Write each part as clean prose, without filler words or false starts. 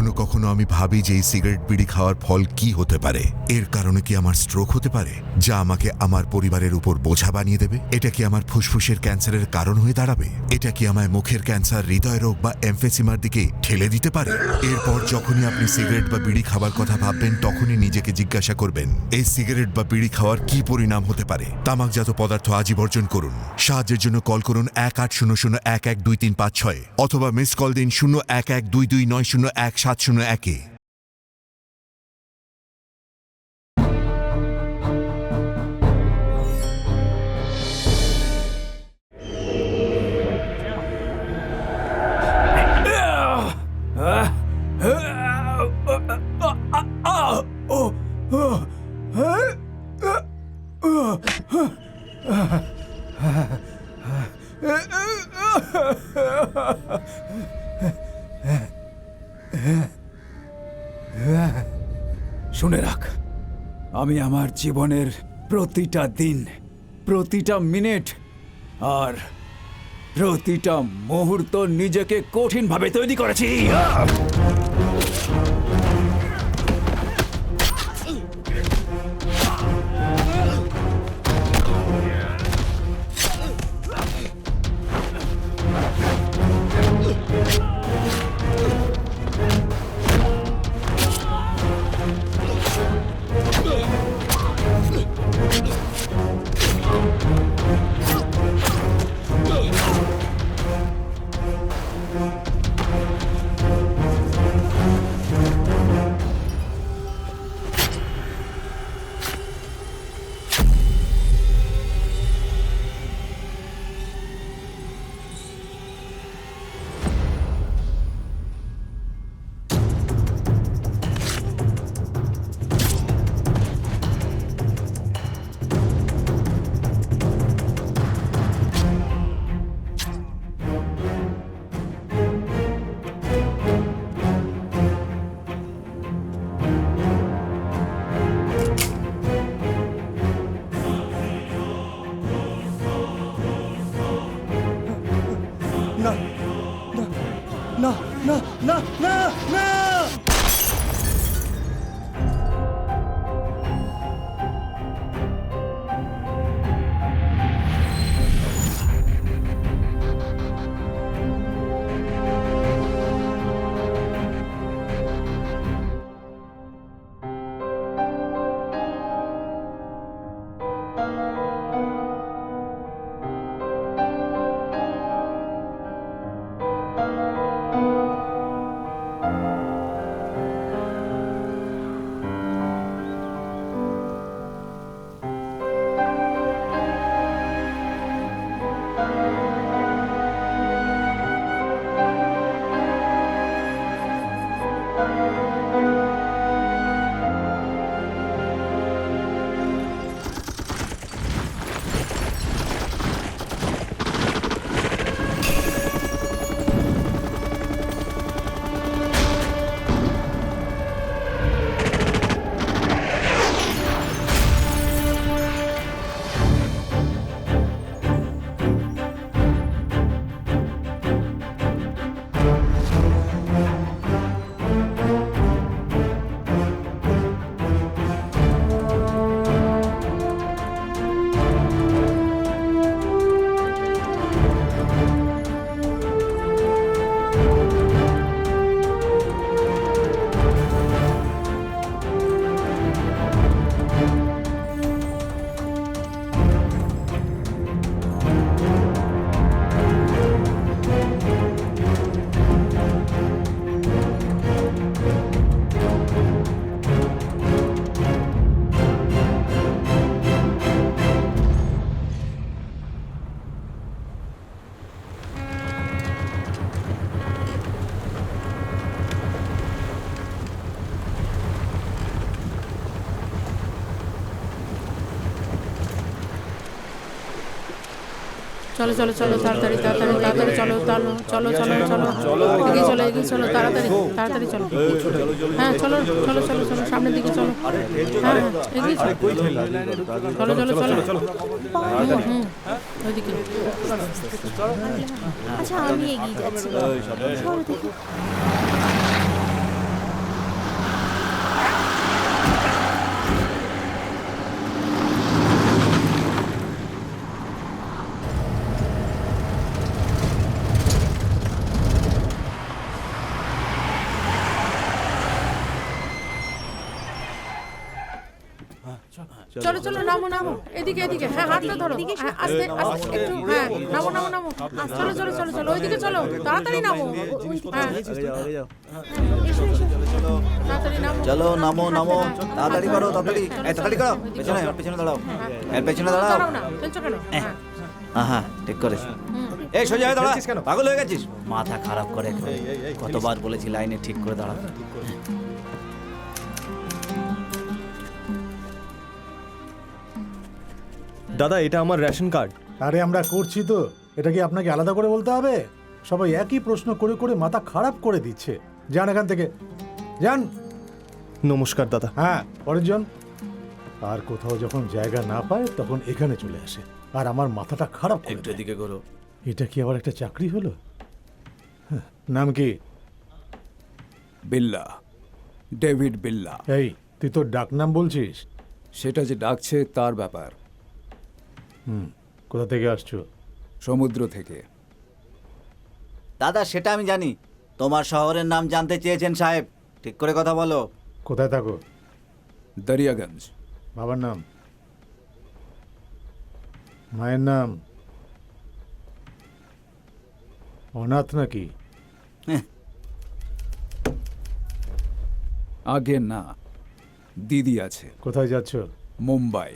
কখনো কখনো আমি ভাবি যে এই সিগারেট বিড়ি খাওয়ার ফল কি হতে পারে। এর কারণে কি আমার স্ট্রোক হতে পারে, যা আমাকে আমার পরিবারের উপর বোঝা বানিয়ে দেবে? এটা কি আমার ফুসফুসের ক্যান্সারের কারণ হয়ে দাঁড়াবে? এটা কি আমায় মুখের ক্যান্সার, হৃদয় রোগ বা এমফেসিমার দিকে ঠেলে দিতে পারে? এরপর যখনই আপনি সিগারেট বা বিড়ি খাবার কথা ভাববেন, তখনই নিজেকে জিজ্ঞাসা করবেন, এই সিগারেট বা বিড়ি খাওয়ার কি পরিণাম হতে পারে। তামাকজাত পদার্থ আজই বর্জন করুন। সাহায্যের জন্য কল করুন 1800-112356 অথবা মিস কল দিন 0112290170 শুনে রাখ, আমি আমার জীবনের প্রতিটা দিন, প্রতিটা মিনিট আর প্রতিটা মুহূর্ত নিজেকে কঠিনভাবে তৈরি করেছি। না না না না না না। চলো চলো চলো, তাড়াতাড়ি তাড়াতাড়ি তাড়াতাড়ি চলো, চলো চলো চলো চলো, এগিয়ে চলো তাড়াতাড়ি তাড়াতাড়ি চলো। হ্যাঁ চলো চলো চলো চলো, সামনের দিকে চলো। হ্যাঁ এগিয়ে চলো চলো চলো চলো। ওইদিকে। আচ্ছা আমি এগিয়ে যাচ্ছি। চলো চলো নামো নামো এদিকে এদিকে হ্যাঁ হাতটা ধরো হ্যাঁ, আস্তে আস্তে একটু হ্যাঁ নামো নামো নামো চলো চলো চলো চলো ওইদিকে চলো তাড়াতাড়ি নামো হ্যাঁ এসো এসো তাড়াতাড়ি নামো চলো নামো নামো তাড়াতাড়ি করো তাড়াতাড়ি এই তাড়াতাড়ি করো পেছনে পেছনে দাঁড়াও এর পেছনে দাঁড়াও দাঁড়াও না চলছো কেন হ্যাঁ হ্যাঁ ঠিক করেছ এই সোজা হয়ে দাঁড়া পাগল হয়ে গেছিস মাথা খারাপ করে একেবারে। কতবার বলেছি লাইনে ঠিক করে দাঁড়া। দাদা এটা আমার রেশন কার্ড। আরে আমরা করছি তো, এটা কি আপনাকে আলাদা করে বলতে হবে? সবাই একই প্রশ্ন করে করে মাথা খারাপ করে দিচ্ছে। যান এখান থেকে, যান। নমস্কার দাদা। হ্যাঁ, পরের জন। আর কোথাও যখন জায়গা না পায় তখন এখানে চলে আসে, আর আমার মাথাটা খারাপ করে একটু দেয়। এদিকে করো। এটা কি আবার একটা চাকরি হলো? হ্যাঁ, নাম কি? বিল্লা, ডেভিড বিল্লা। এই, তুই তোর ডাক নাম বলছিস? সেটা যে ডাকছে তার ব্যাপার। কোথা থেকে আসছো? সমুদ্র থেকে। দাদা সেটা আমি জানি, তোমার শহরের নাম জানতে চেয়েছেন সাহেব, ঠিক করে কথা বলো। কোথায় থাকো? দরিয়াগঞ্জ। বাবার নাম? মায়ের নাম? অনাথ নাকি? আগে না, দিদি আছে। কোথায় যাচ্ছ? মুম্বাই।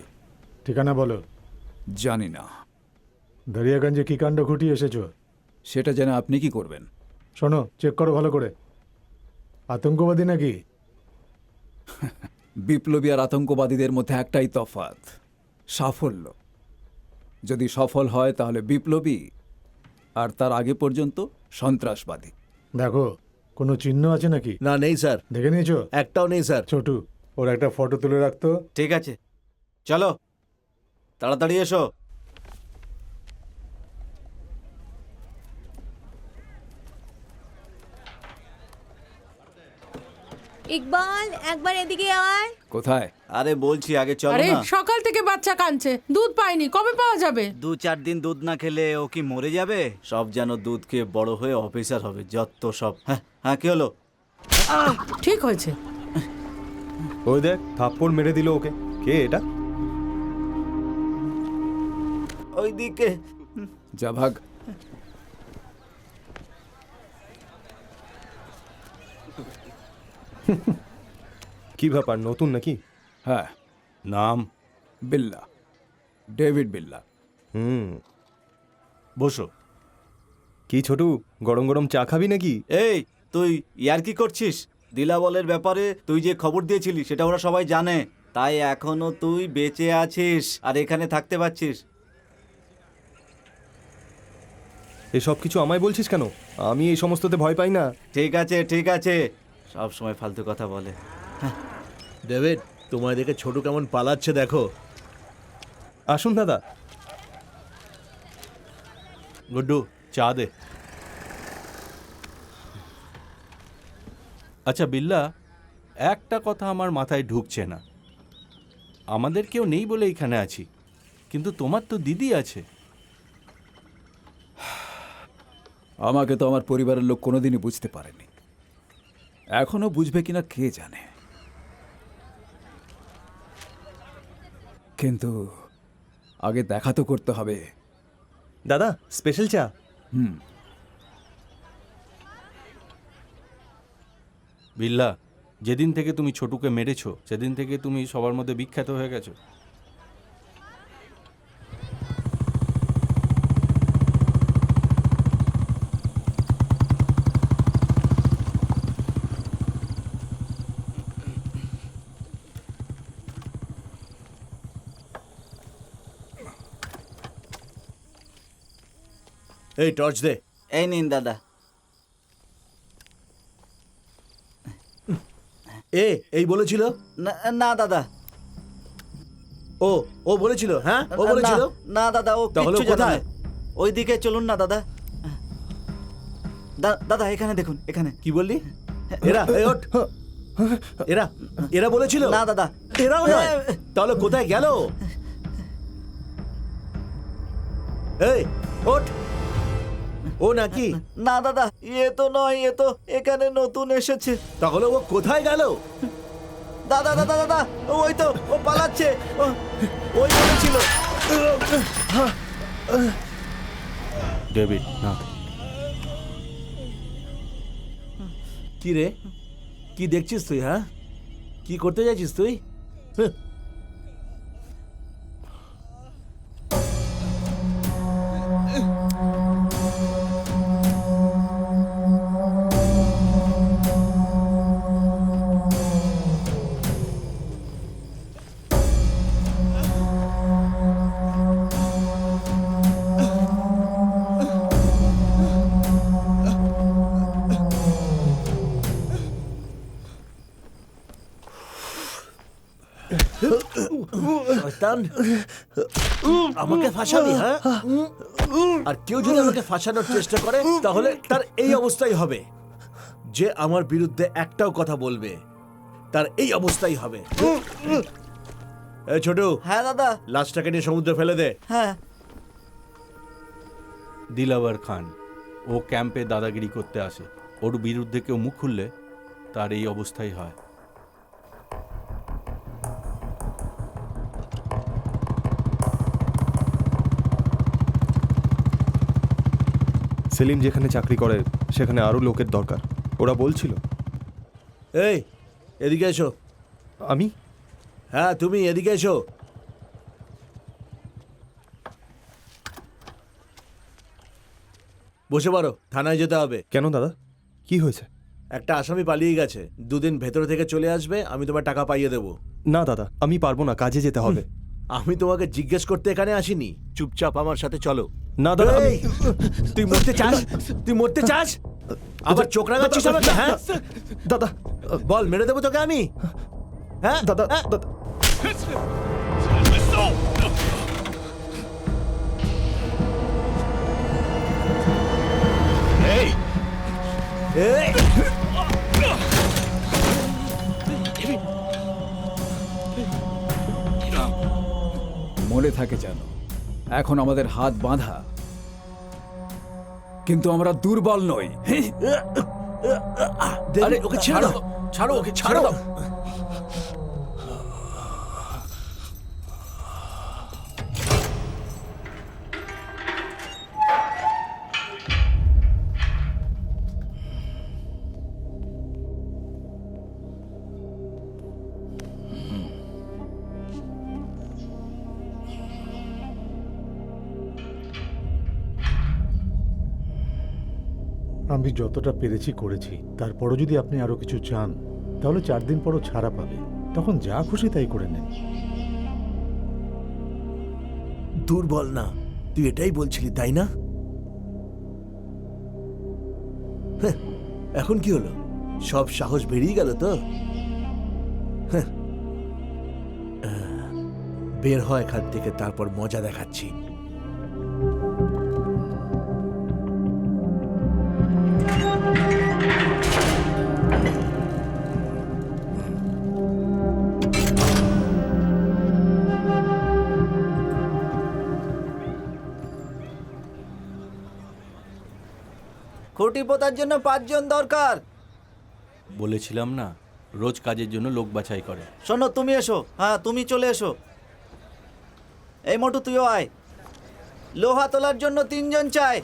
ঠিকানা বলো। জানি না। দরিয়াগঞ্জে কি কাণ্ড ঘটিয়ে এসেছো? সেটা জেনে আপনি কি করবেন? শোনো, চেক করো ভালো করে। আতঙ্কবাদী নাকি? বিপ্লবী আর আতঙ্কবাদীদের মধ্যে একটাই তফাৎ, সাফল্য। যদি সফল হয় তাহলে বিপ্লবী, আর তার আগে পর্যন্ত সন্ত্রাসবাদী। দেখো, কোনো চিহ্ন আছে নাকি? না, নেই স্যার, দেখে নিয়েছো? একটাও নেই স্যার। ছোটু, ওর একটা ফটো তুলে রাখতো। ঠিক আছে, চলো তাড়াতাড়ি এসো। ইকবাল, একবার এদিকে আয়। কোথায়? আরে বলছি আগে চলো আরে না। সকাল থেকে বাচ্চা কাঁদছে, দুধ পাইনি, কবে পাওয়া যাবে? 2-4 দিন দুধ না খেলে ও কি মরে যাবে? সব যেন দুধ খেয়ে বড় হয়ে অফিসার হবে, যত সব। হ্যাঁ হ্যাঁ, কি হলো? ঠিক হয়েছে। ওই দেখ, থাপ্পড় মেরে দিল ওকে। কে এটা? ওইদিকে। যা ভাগ। কি ব্যাপার, নতুন নাকি? হ্যাঁ, নাম? বিল্লা, ডেভিড বিল্লা। বসো। কি ছোটু, গরম গরম চা খাবি নাকি? এই তুই ইয়ার কি করছিস? দিলাবলের ব্যাপারে তুই যে খবর দিয়েছিলি সেটা ওরা সবাই জানে, তাই এখনো তুই বেঁচে আছিস আর এখানে থাকতে পারছিস। এসব কিছু আমায় বলছিস কেন? আমি এই সমস্ততে ভয় পাই না। ঠিক আছে ঠিক আছে, সব সময় ফালতু কথা বলে। ডেভিড, তোমায় দেখে ছোট কেমন পালাচ্ছে দেখো। আসুন দাদা। গুড্ডু, চা দে। আচ্ছা বিল্লা, একটা কথা আমার মাথায় ঢুকছে না। আমাদের কেউ নেই বলে এখানে আছি, কিন্তু তোমার তো দিদি আছে। আমাকে তো আমার পরিবারের লোক কোনোদিনই বুঝতে পারেনি, এখনো বুঝবে কিনা কে জানে। কিন্তু আগে দেখা তো করতে হবে। দাদা, স্পেশাল চা। বিল্লা, যেদিন থেকে তুমি ছোটুকে মেরেছো সেদিন থেকে তুমি সবার মধ্যে বিখ্যাত হয়ে গেছো। এই টর্চ দে। এই নিন দাদা। এই বলেছিল? না না দাদা। ও বলেছিল? হ্যাঁ, ও বলেছিল? না দাদা, ও তাহলে কিচ্ছু জানে কোথায়? না। ওইদিকে চলুন না দাদা। দাদা এখানে দেখুন, এখানে। কি বললি? এরা ওঠ। এরা বলেছিল? না দাদা। এরাও নয়? তাহলে কোথায় গেল? এই ওঠ। ও নাকি? না দাদা, এ তো নয়, এ তো এখানে নতুন এসেছে। তাহলে ও কোথায় গেল? দাদা দাদা দাদা ওই তো ও পালাচ্ছে ওই বলেছিল। ডেভিড না, কি রে, কি দেখছিস তুই? হ্যাঁ, কি করতে যাচ্ছিস তুই? শয়তান, আমাকে ফাঁসাবি? হ্যাঁ, আর কেউ যদি আমাকে ফাঁসানোর চেষ্টা করে তাহলে তার এই অবস্থাই হবে। যে আমার বিরুদ্ধে একটাও কথা বলবে তার এই অবস্থাই হবে। এই ছোট, হ্যাঁ দাদা। লাশটাকে নিয়ে সমুদ্রে ফেলে দে। হ্যাঁ দিলাবার খান, ও ক্যাম্পে দাদাগিরি করতে আসে। ওর বিরুদ্ধে কেউ মুখ খুললে তার এই অবস্থাই হয়। সেলিম যেখানে চাকরি করে সেখানে আরও লোকের দরকার, ওরা বলছিল। এই, এদিকে এসো। আমি? হ্যাঁ তুমি এদিকে এসো। বসে পারো, থানায় যেতে হবে। কেন দাদা, কি হয়েছে? একটা আসামি পালিয়ে গেছে, দুদিন ভেতরে থেকে চলে আসবে, আমি তোমার টাকা পাইয়ে দেবো। না দাদা, আমি পারবো না, কাজে যেতে হবে। আমি তোমাকে জিজ্ঞেস করতে এখানে আসিনি, চুপচাপ আমার সাথে চলো। না দাদা, এই, তুই মরতে চাস? তুই মরতে চাস? আবার চোখ রাগাচ্ছিস আমাকে? হ্যাঁ দাদা, বল, মেরে দেবো তোকে আমি। হ্যাঁ দাদা, দাদা, এই, মনে থাকে যেন এখন আমাদের হাত বাঁধা, কিন্তু আমরা দুর্বল নই। আরে ওকে ছেড়ে দাও, ছাড়ো ওকে, ছাড়ো। আমি যতটা পেরেছি করেছি, তারপরও যদি আপনি আরো কিছু চান তাহলে 4 দিন পরও ছাড়া পাবে, তখন যা খুশি তাই করে নেন। দুর্বল না, তুই এটাই বলছিলি তাই না? হ্যাঁ, এখন কি হলো? সব সাহস বেরিয়ে গেল তো? হ্যাঁ, বের হয় এখান থেকে, তারপর মজা দেখাচ্ছি। খুঁটি পোতার জন্য 5 জন দরকার। বলেছিলাম না, রোজ কাজের জন্য লোক বাছাই করে। শোনো, তুমি এসো। হ্যাঁ তুমি চলে এসো। এই মোটু তুইও আয়। লোহা তোলার জন্য 3 জন চাই।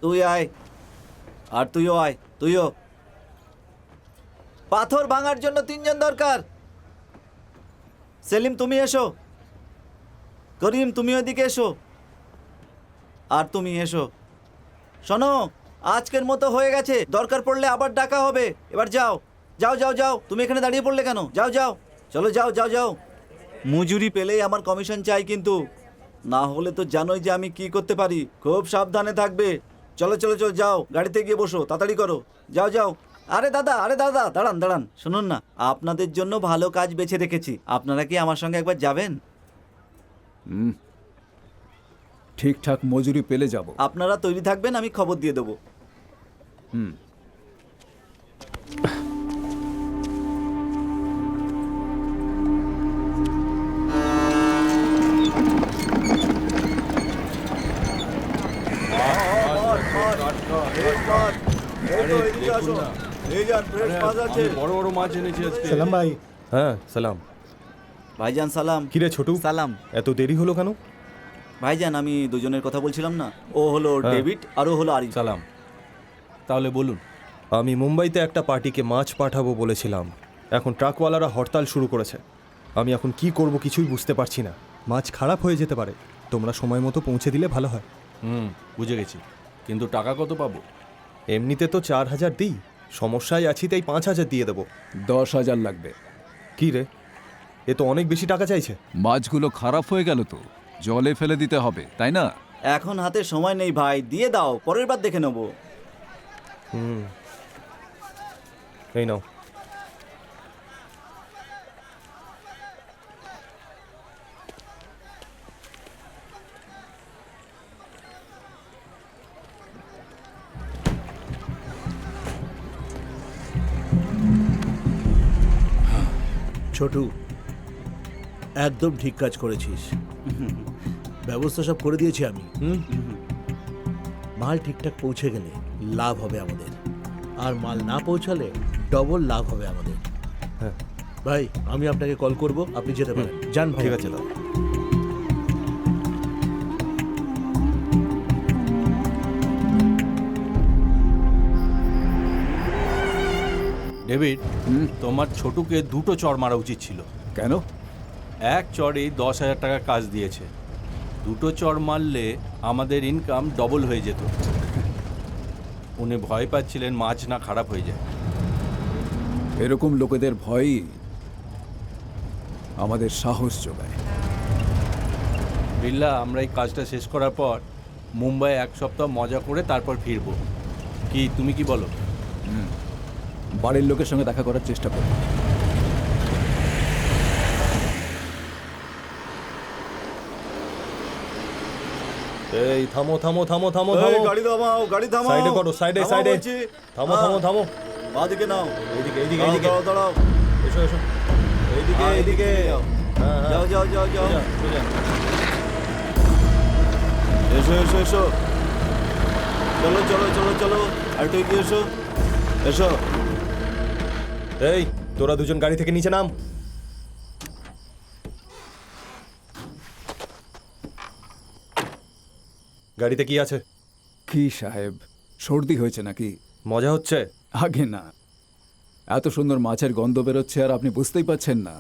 তুই আয়। আর তুইও আয়, তুইও। পাথর ভাঙার জন্য 3 জন দরকার। সেলিম তুমি এসো। করিম তুমি ওদিকে এসো। আর তুমি এসো। শোনো, আজকের মতো হয়ে গেছে, দরকার পড়লে আবার ডাকা হবে। এবার যাও যাও যাও যাও। তুমি এখানে দাঁড়িয়ে পড়লে কেন? যাও যাও, চলো যাও যাও যাও। মজুরি পেলেই আমার কমিশন চাই, কিন্তু না হলে তো জানোই যে আমি কি করতে পারি। খুব সাবধানে থাকবে। চলো চলো চলো, যাও গাড়িতে গিয়ে বসো, তাড়াতাড়ি করো, যাও যাও। আরে দাদা দাঁড়ান দাঁড়ান, শুনুন না, আপনাদের জন্য ভালো কাজ বেছে রেখেছি। আপনারা কি আমার সঙ্গে একবার যাবেন? ঠিকঠাক মজুরি পেলে যাব। আপনারা তৈরি থাকবেন, আমি খবর দিয়ে দেবো। এই যান ফ্রেশ মাছ আছে। আমি বড় বড় মাছ এনেছি আজকে। সালাম ভাই। হ্যাঁ সালাম। ভাইজান সালাম। কিরে ছোটু, সালাম। এত দেরি হলো কেন? ভাইজান আমি দুজনের কথা বলছিলাম না, ও হলো ডেভিড আর ও হলো আরিফ। সালাম। তাহলে বলুন। আমি মুম্বাইতে একটা পার্টিকে মাছ পাঠাবো বলেছিলাম, এখন ট্রাকওয়ালারা হরতাল শুরু করেছে। আমি এখন কি করব কিছুই বুঝতে পারছি না। মাছ খারাপ হয়ে যেতে পারে, তোমরা সময় মতো পৌঁছে দিলে ভালো হয়। বুঝে গেছি, কিন্তু টাকা কত পাবো? এমনিতে তো 4,000 দিই, সমস্যায় আছি তাই 5,000 দিয়ে দেবো। 10,000 লাগবে। কি রে, এ তো অনেক বেশি টাকা চাইছে। মাছগুলো খারাপ হয়ে গেল তো, জলে ফেলে দিতে হবে, তাই না? এখন হাতে সময় নেই ভাই, দিয়ে দাও, পরের বার দেখে নেবো। এই নাও। ছোটু, একদম ঠিক কাজ করেছিস। ব্যবস্থা সব করে দিয়েছি আমি। মাল ঠিকঠাক পৌঁছে গেলে লাভ হবে আমাদের, আর মাল না পৌঁছালে ডবল লাভ হবে আমাদের। হ্যাঁ ভাই, আমি আপনাকে কল করব, আপনি যেতে পারেন। যান ভাই। ঠিক আছে দাও। ডেভিড, তোমার ছোটুকে 2টো চড় মারা উচিত ছিল। কেন? এক চড়েই 10,000 টাকা কাজ দিয়েছে, 2টো চড় মারলে আমাদের ইনকাম ডবল হয়ে যেত। উনি ভয় পাচ্ছিলেন মাছ না খারাপ হয়ে যায়। এরকম লোকেদের ভয়ই আমাদের সাহস যোগায়। বিল্লা, আমরা এই কাজটা শেষ করার পর মুম্বাই 1 সপ্তাহ মজা করে তারপর ফিরবো। কি তুমি কি বলো? বাড়ির লোকের সঙ্গে দেখা করার চেষ্টা করব। এই থামো থামো থামো থামো এই, থামো। গাড়ি থামাও, গাড়ি থামাও। সাইডে করো, সাইডে থামাও সাইডে। বলছি। থামো হ্যাঁ, থামো থামো। বাঁদিকে নাও। এইদিকে এইদিকে দাঁড়াও, এইদিকে। দাঁড়াও, দাঁড়াও। এসো এসো। এইদিকে হ্যাঁ, এইদিকে। যাও। হ্যাঁ হ্যাঁ। যাও যাও যাও যাও। সোজা, সোজা। এসো এসো এসো। চলো চলো চলো চলো, আর একটু এগিয়ে এসো। এসো। এই তোরা দুজন গাড়ি থেকে নিচে নাম। গাড়িতে কি আছে? কি সাহেব, সর্দি হয়েছে নাকি? মজা হচ্ছে? আগে না, এত সুন্দর মাছের গন্ধ বেরোচ্ছে আর আপনি বুঝতেই পাচ্ছেন না।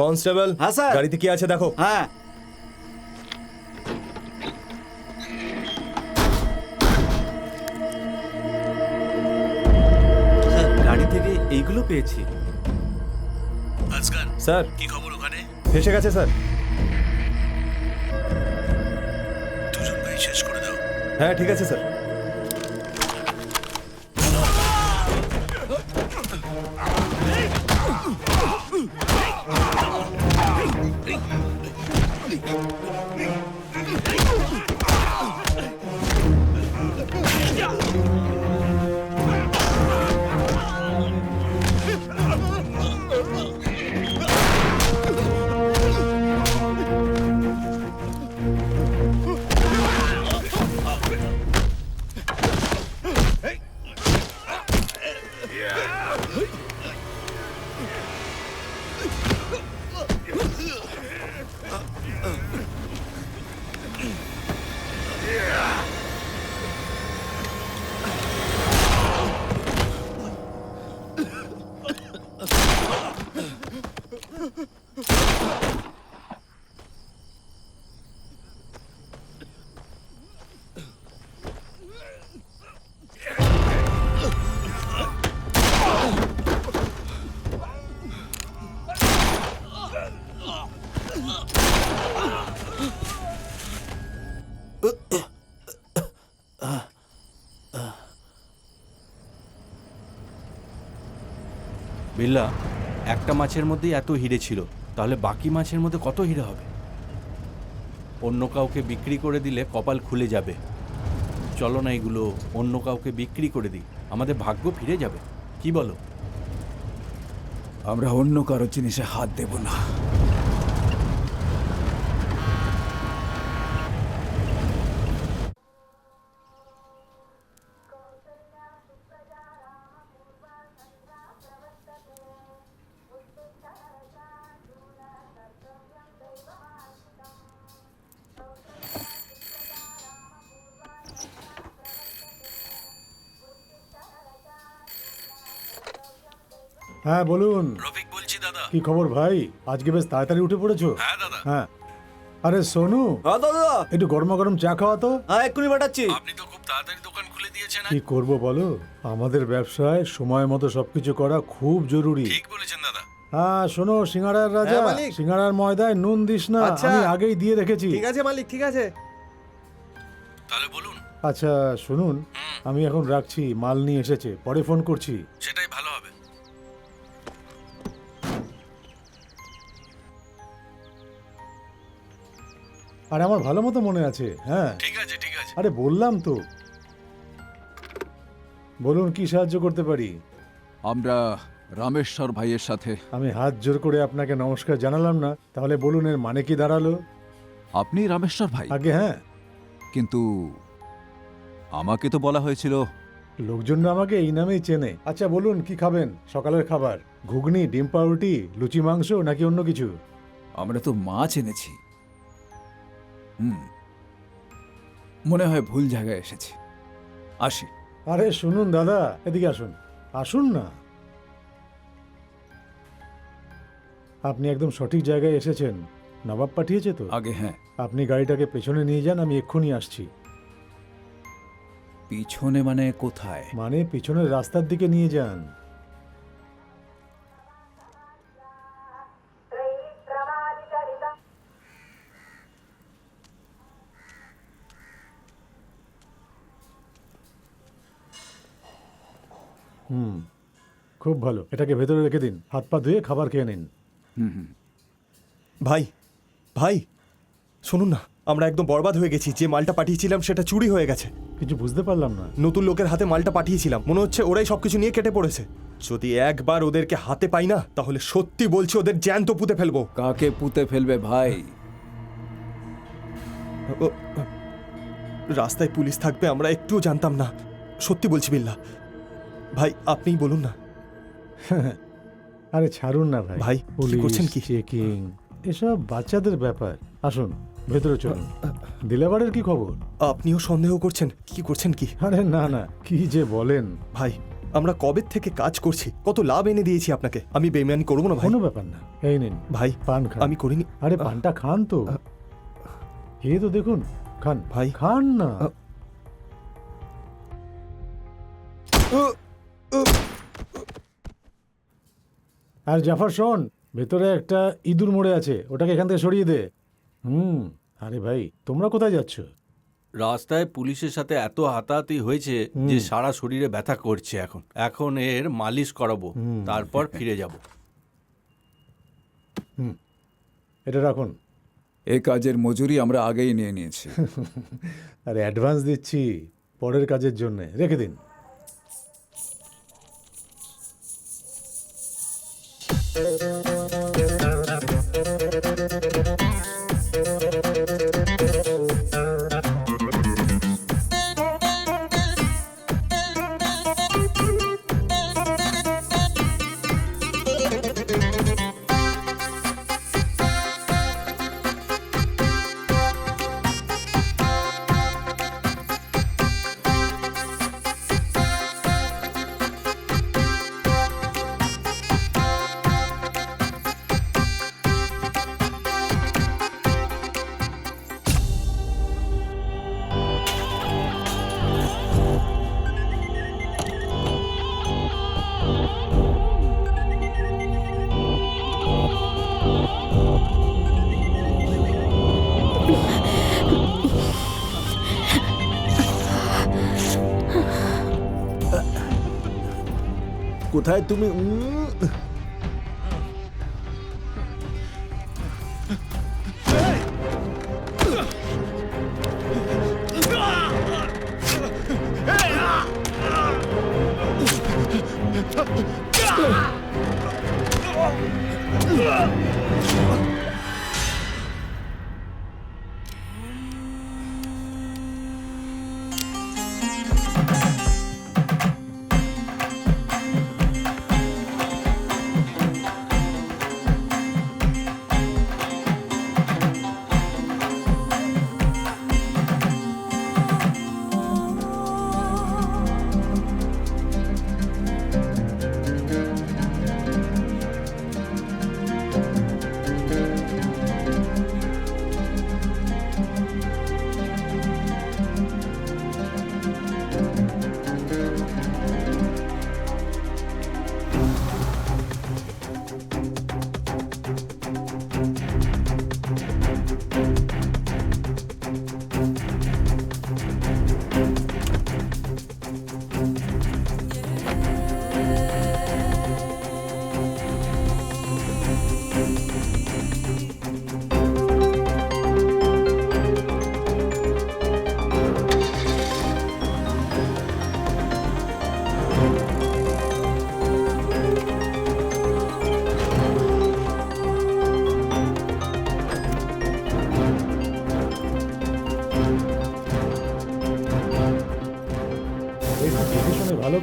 কনস্টেবল, হ্যাঁ, স্যার। গাড়িতে কি আছে দেখো। হ্যাঁ, স্যার, গাড়ি থেকে এইগুলো পেয়েছি। আজকাল স্যার কি খবর ওখানে? ফেসে গেছে স্যার। দুজন ভাই শেষ করে দাও। হ্যাঁ ঠিক আছে স্যার। বিল্লা, একটা মাছের মধ্যেই এত হিরে ছিল, তাহলে বাকি মাছের মধ্যে কত হিরে হবে? অন্য কাউকে বিক্রি করে দিলে কপাল খুলে যাবে। চলো না এগুলো অন্য কাউকে বিক্রি করে দিই, আমাদের ভাগ্য ফিরে যাবে। কি বলো? আমরা অন্য কারো জিনিসে হাত দেব না। হ্যাঁ বলুন। রফিক বলছি দাদা। কি খবর ভাই? আজকে বেশ তাড়াতাড়ি উঠে পড়েছো। হ্যাঁ দাদা। হ্যাঁ। আরে সোনু, হ্যাঁ দাদা। একটু গরমা গরম চা খাওয়া তো। হ্যাঁ এক্ষুনি পাঠাচ্ছি। আপনি তো খুব তাড়াতাড়ি দোকান খুলে দিয়েছেন। কি করব বলো, আমাদের ব্যবসায় সময় মতো সবকিছু করা খুব জরুরি। ঠিক বলেছেন দাদা। হ্যাঁ শোনো, সিঙ্গাড়ার রাজা, হ্যাঁ, মালিক। সিঙ্গাড়ার ময়দায় নুন দিস না, আচ্ছা। আমি আগেই দিয়ে রেখেছি। ঠিক আছে মালিক, ঠিক আছে। তাহলে বলুন। আচ্ছা শুনুন, আমি এখন রাখছি, মাল নিয়ে এসেছে, পরে ফোন করছি। সেটাই ভালো হবে। আর আমার ভালো মতো মনে আছে। হ্যাঁ ঠিক আছে ঠিক আছে। আরে বললাম তো। বলুন কি সাহায্য করতে পারি? আমরা রামেশ্বর ভাইয়ের সাথে। আমি হাত জোর করে আপনাকে নমস্কার জানালাম না, তাহলে বলুন এর মানে কি দাঁড়ালো? আপনি রামেশ্বর ভাই? আগে হ্যাঁ, কিন্তু আমাকে তো বলা হয়েছিল। লোকজন আমাকে এই নামেই চেনে। আচ্ছা বলুন কি খাবেন? সকালের খাবার ঘুগনি, ডিম পাউরুটি, লুচি মাংস নাকি অন্য কিছু? আমরা তো মাছ এনেছি। মনে হয় ভুল জায়গায় এসেছি। আসি। আরে শুনুন দাদা, এদিকে আসুন, আসুন না। আপনি একদম সঠিক জায়গায় এসেছেন। নবাব পাঠিয়েছে তো? আগে হ্যাঁ। আপনি গাড়িটাকে পেছনে নিয়ে যান, আমি এক্ষুনি আসছি। পিছনে মানে কোথায়? মানে পিছনের রাস্তার দিকে নিয়ে যান। খুব ভালো, এটাকে ভেতরে রেখে দিন, হাত পা ধুয়ে খাবার খেয়ে নিন। ভাই, ভাই শুনুন না, আমরা একদম বরবাদ হয়ে গেছি। যে মালটা পাঠিয়েছিলাম সেটা চুরি হয়ে গেছে। কিছু বুঝতে পারলাম না। নতুন লোকের হাতে মালটা পাঠিয়েছিলাম, মনে হচ্ছে ওরাই সবকিছু নিয়ে কেটে পড়েছে। যদি একবার ওদেরকে হাতে পাই না, তাহলে সত্যি বলছি ওদের জ্যান্ত পুঁতে ফেলবো। কাকে পুঁতে ফেলবে ভাই? রাস্তায় পুলিশ থাকবে আমরা একটুও জানতাম না। সত্যি বলছি বিল্লাহ। ভাই আপনিই বলুন না। আরে ছাড়ুন না ভাই। ভাই, কি করছেন কি? চেকিং এসব বাচ্চাদের ব্যাপার। আসুন ভেতরে চলুন। দিলাবারের কি খবর? আপনিও সন্দেহ করছেন? কি করছেন কি? আরে না না, কি যে বলেন ভাই, আমরা কবে থেকে কাজ করছি, কত লাভ এনে দিয়েছি আপনাকে। আমি বেইমানি করবো না ভাই। কোনো ব্যাপার না, এই নিন ভাই, পান খান। আমি করিনি। আরে পানটা খান তো, খেয়ে তো দেখুন, খান ভাই। খান না। আর জাফর শোন, ভেতরে একটা ইঁদুর মরে আছে, ওটাকে এখান থেকে সরিয়ে দে। আরে ভাই তোমরা কোথায় যাচ্ছ? রাস্তায় পুলিশের সাথে এত হাতাহাতি হয়েছে যে সারা শরীরে ব্যথা করছে। এখন এর মালিশ করাবো, তারপর ফিরে যাব। এটা রাখুন। এই কাজের মজুরি আমরা আগেই নিয়ে নিয়েছি। আরে অ্যাডভান্স দিচ্ছি পরের কাজের জন্য, রেখে দিন। কোথায় তুমি?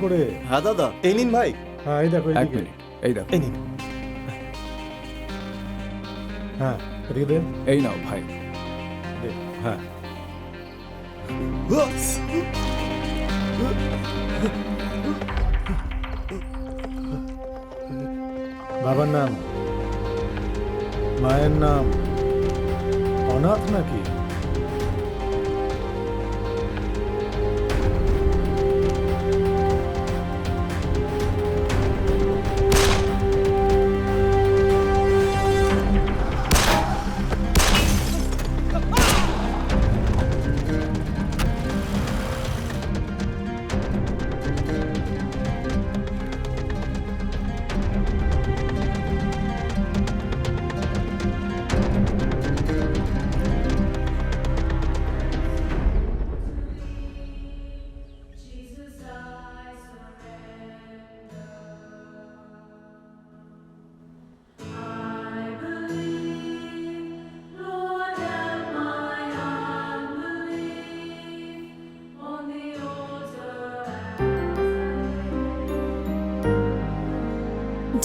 করে। হ্যাঁ দাদা। এই নিন ভাই। হ্যাঁ এই দেখো এক এদিকে। মিনিট, এই দেখো, এই নিন। হ্যাঁ এদিকে দে। এই নাও ভাই। দে। হ্যাঁ বাবার নাম, মায়ের নাম অনাথ নাকি?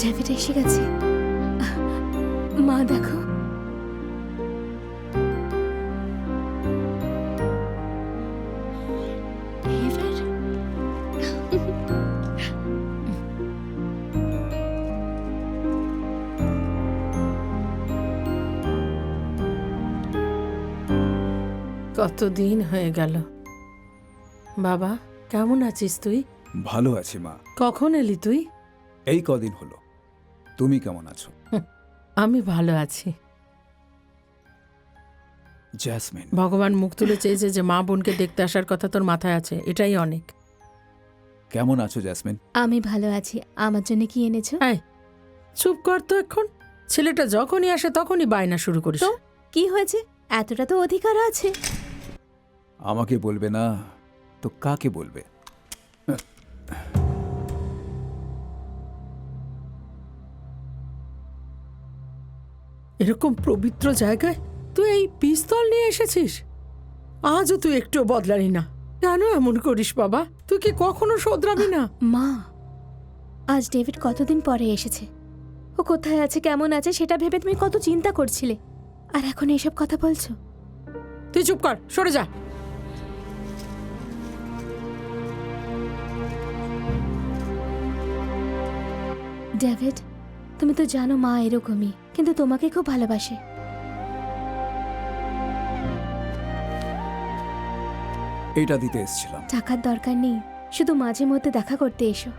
ডেভিড এসে গেছে। মা দেখো, ডেভিড। কতদিন হয়ে গেল। বাবা কেমন আছিস তুই? ভালো আছি মা। কখন এলি তুই? এই কদিন হলো। তুমি কেমন আছো? আমি ভালো আছি। জ্যাসমিন, ভগবান মুখ তুলে চেয়েছে যে মা বোনকে দেখতে আসার কথা তোর মাথায় আছে, এটাই অনেক। কেমন আছো জ্যাসমিন? আমি ভালো আছি। আমার জন্য কি এনেছো? এই চুপ কর তো এখন। ছেলেটা যখনই আসে তখনই বায়না শুরু করিস। তো কি হয়েছে? এতটা তো অধিকার আছে। আমাকে বলবে না তো কাকে বলবে? এরকম পবিত্র জায়গায় তুই এই পিস্তল নিয়ে এসেছিস? আজও তুই একটু বদলালি না। কেন এমন করিস বাবা? তুই কি কখনো শোধরাবি না? মা, আজ ডেভিড কতদিন পরে এসেছে। ও কোথায় আছে, কেমন আছে সেটা ভেবে তুমি কত চিন্তা করছিলে, আর এখন এইসব কথা বলছো? তুই চুপ কর, সরে যা। ডেভিড, তুমি তো জানো মা এরকমই, কিন্তু তোমাকে খুব ভালোবাসে। এটা দিতে এসেছিলাম। টাকার দরকার নেই, শুধু মাঝে মধ্যে দেখা করতে এসো।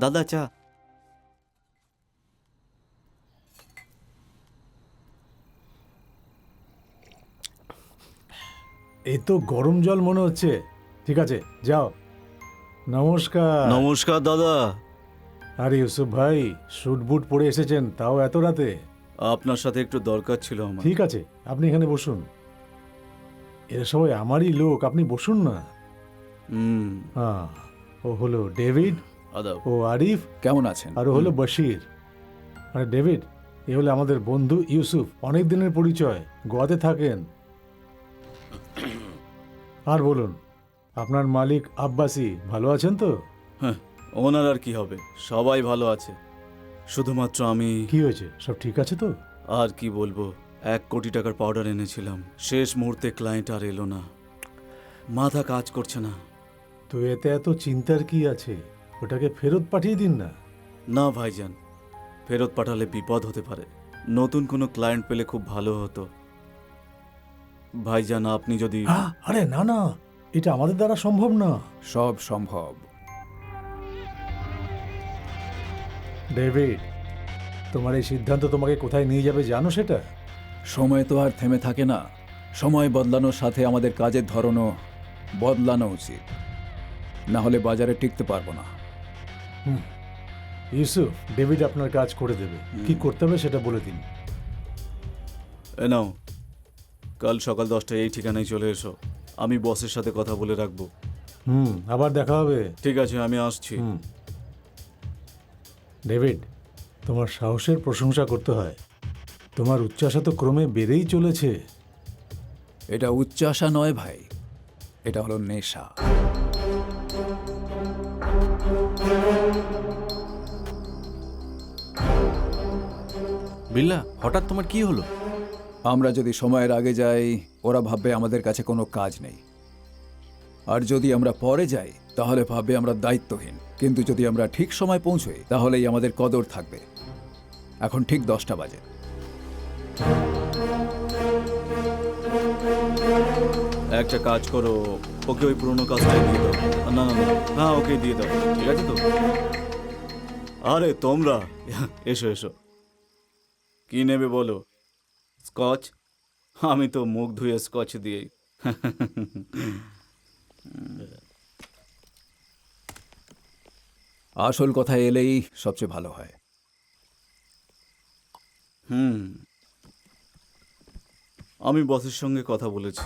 দাদা চা। এই তো গরম জল মনে হচ্ছে। ঠিক আছে যাও। নমস্কার। নমস্কার দাদা। আরে ইউসুফ ভাই, স্যুট বুট পরে এসেছেন, তাও এত রাতে? আপনার সাথে একটু দরকার ছিল আমার। ঠিক আছে, আপনি এখানে বসুন। এরা সবাই আমারই লোক, আপনি বসুন না। হ্যাঁ, ও হলো ডেভিড, আদাব। ও আরিফ, কেমন আছেন? আর ও হলো বশির। মানে ডেভিড, এ হলো আমাদের বন্ধু ইউসুফ, অনেক দিনের পরিচয়, গোয়াতে থাকেন। আর বলুন, আপনার মালিক আব্বাসি ভালো আছেন তো? হ্যাঁ, ওনার আর কি হবে, সবাই ভালো আছে। শুধুমাত্র আমি। কি হয়েছে, সব ঠিক আছে তো? আর কি বলবো, 1 কোটি টাকার পাউডার এনেছিলাম, শেষ মুহূর্তে ক্লায়েন্ট আর এলো না, মাথা কাজ করছে না। তো এতে এত চিন্তার কি আছে? ওটাকে ফেরত পাঠিয়ে দিন না। না ভাইজান, ফেরত পাঠালে বিপদ হতে পারে। নতুন কোনো ক্লায়েন্ট পেলে খুব ভালো হতো। ভাইজান আপনি যদি। আরে না না, এটা আমাদের দ্বারা সম্ভব না। সব সম্ভব। ডেভিড, তোমার এই সিদ্ধান্ত তোমাকে কোথায় নিয়ে যাবে জানো সেটা? সময় তো আর থেমে থাকে না। সময় বদলানোর সাথে আমাদের কাজের ধরনও বদলানো উচিত, না হলে বাজারে টিকতে পারবো না। ইউসুফ, ডেভিড আপনার কাজ করে দেবে। কি করতে হবে সেটা বলে দিন। এ নাও, কাল সকাল 10টায় এই ঠিকানায় চলে এসো। আমি বসের সাথে কথা বলে রাখবো। আবার দেখা হবে। ঠিক আছে, আমি আসছি। ডেভিড, তোমার সাহসের প্রশংসা করতে হয়। তোমার উচ্চাসা তো ক্রমে বেড়েই চলেছে। এটা উচ্চাসা নয় ভাই, এটা হলো নেশা। বিল্লা, হঠাৎ তোমার কি হলো? আমরা যদি সময়ের আগে যাই, ওরা ভাববে আমাদের কাছে কোনো কাজ নেই। আর যদি আমরা পরে যাই, তাহলে ভাববে আমরা দায়িত্বহীন। কিন্তু যদি আমরা ঠিক সময় পৌঁছই, তাহলেই আমাদের কদর থাকবে। এখন ঠিক 10টা বাজে। একটা কাজ করো, ওকে ওই পুরোনো কাজটাই দিয়ে দাও। না না না, হ্যাঁ ওকে দিয়ে দাও, ঠিক আছে তো? আরে তোমরা এসো এসো, কি নেবে বলো? স্কচ? আমি তো মুখ ধুয়ে স্কচ দিয়েই। আসল কথা এলেই সবচেয়ে ভালো হয়। আমি বসের সঙ্গে কথা বলেছি।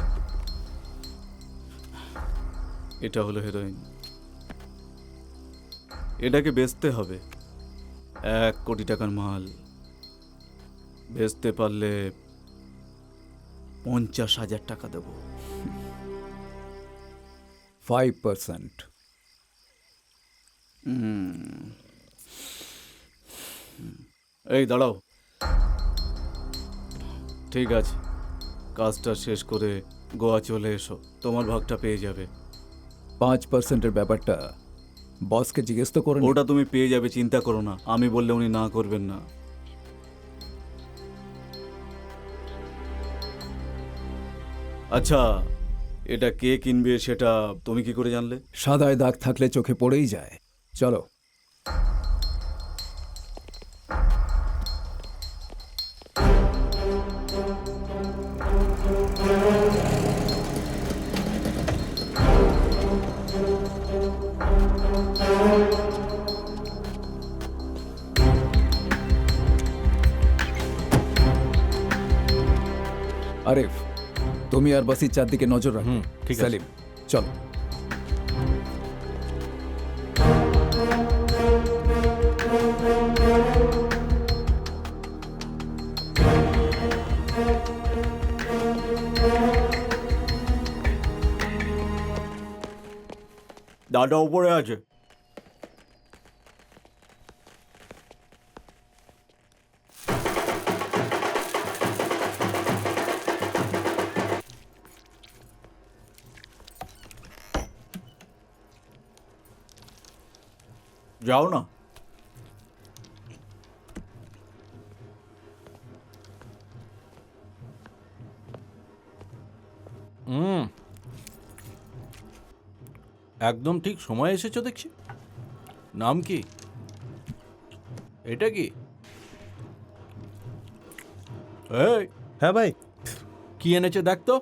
এটা হলো হেরোইন। এটাকে বেচতে হবে। 1 কোটি টাকার মাল। বেচতে পারলে 50,000 টাকা দেবো। 5%। এই দাঁড়াও, ঠিক আছে, কাজটা শেষ করে গোয়া চলে এসো, তোমার ভাগটা পেয়ে যাবে। 5%-এর ব্যাপারটা বসকে জিজ্ঞেস তো করুন। ওটা তুমি পেয়ে যাবে, চিন্তা করো না। আমি বললে উনি না করবেন না। আচ্ছা, এটা কে কিনবে সেটা তুমি কি করে জানলে? সাদায় দাগ থাকলে চোখে পড়েই যায়। চলো। আরিফ, তুমি আর বাসির চারদিকে নজর রাখো। ঠিক আছে। সালিম, চলো। দাদা উপরে আছে। যাও না। একদম ঠিক সময় এসেছো দেখছি। নাম কি? এটা কি? এই, হ্যাঁ ভাই, কি এনেছে দেখ তো।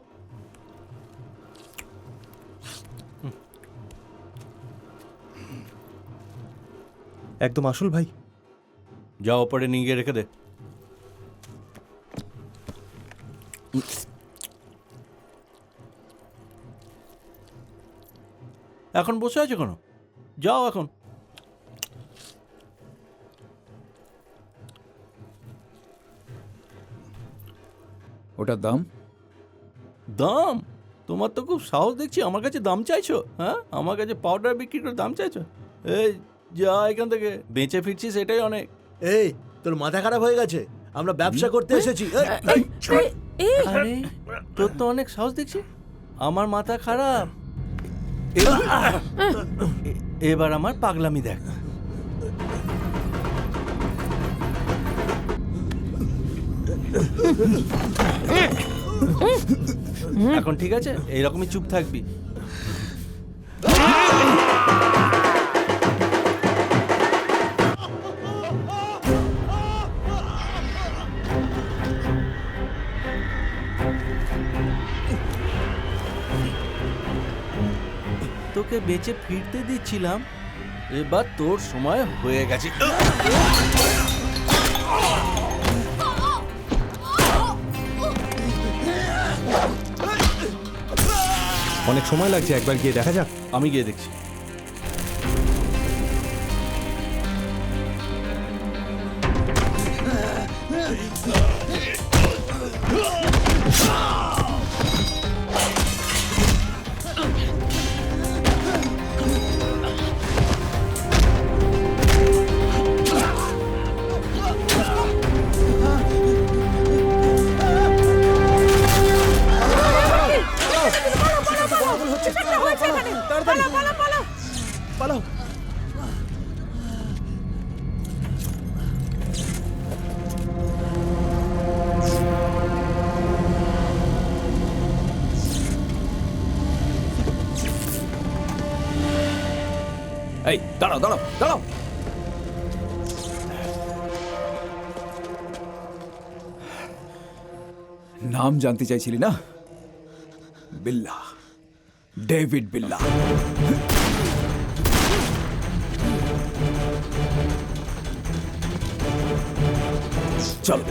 একদম আসল ভাই। যা ওপরে নিয়ে গিয়ে রেখে দে। এখন বসে আছো কেন? যাও এখন। ওটার দাম? দাম? তোমার তো খুব সাহস দেখছি, আমার কাছে দাম চাইছো। হ্যাঁ, আমার কাছে পাউডার বিক্রি করে দাম চাইছো? এই যা এখান থেকে, বেঁচে ফিরছিস এটাই অনেক। এই, তোর মাথা খারাপ হয়ে গেছে? আমরা ব্যবসা করতে এসেছি। আরে তোর তো অনেক সাহস দেখছি। আমার মাথা খারাপ। এবার আমার পাগলামি দেখ। এখন ঠিক আছে, এইরকমই চুপ থাকবি। তোকে বেঁচে ফিরতে দিচ্ছিলাম, এবার তোর সময় হয়ে গেছে। অনেক সময় লাগছে, একবার গিয়ে দেখা যাক। আমি গিয়ে দেখছি। এই দাঁড়াও দাঁড়াও দাঁড়াও। নাম জানতে চাইছিলি না? বিল্লা, ডেভিড বিল্লা। চল।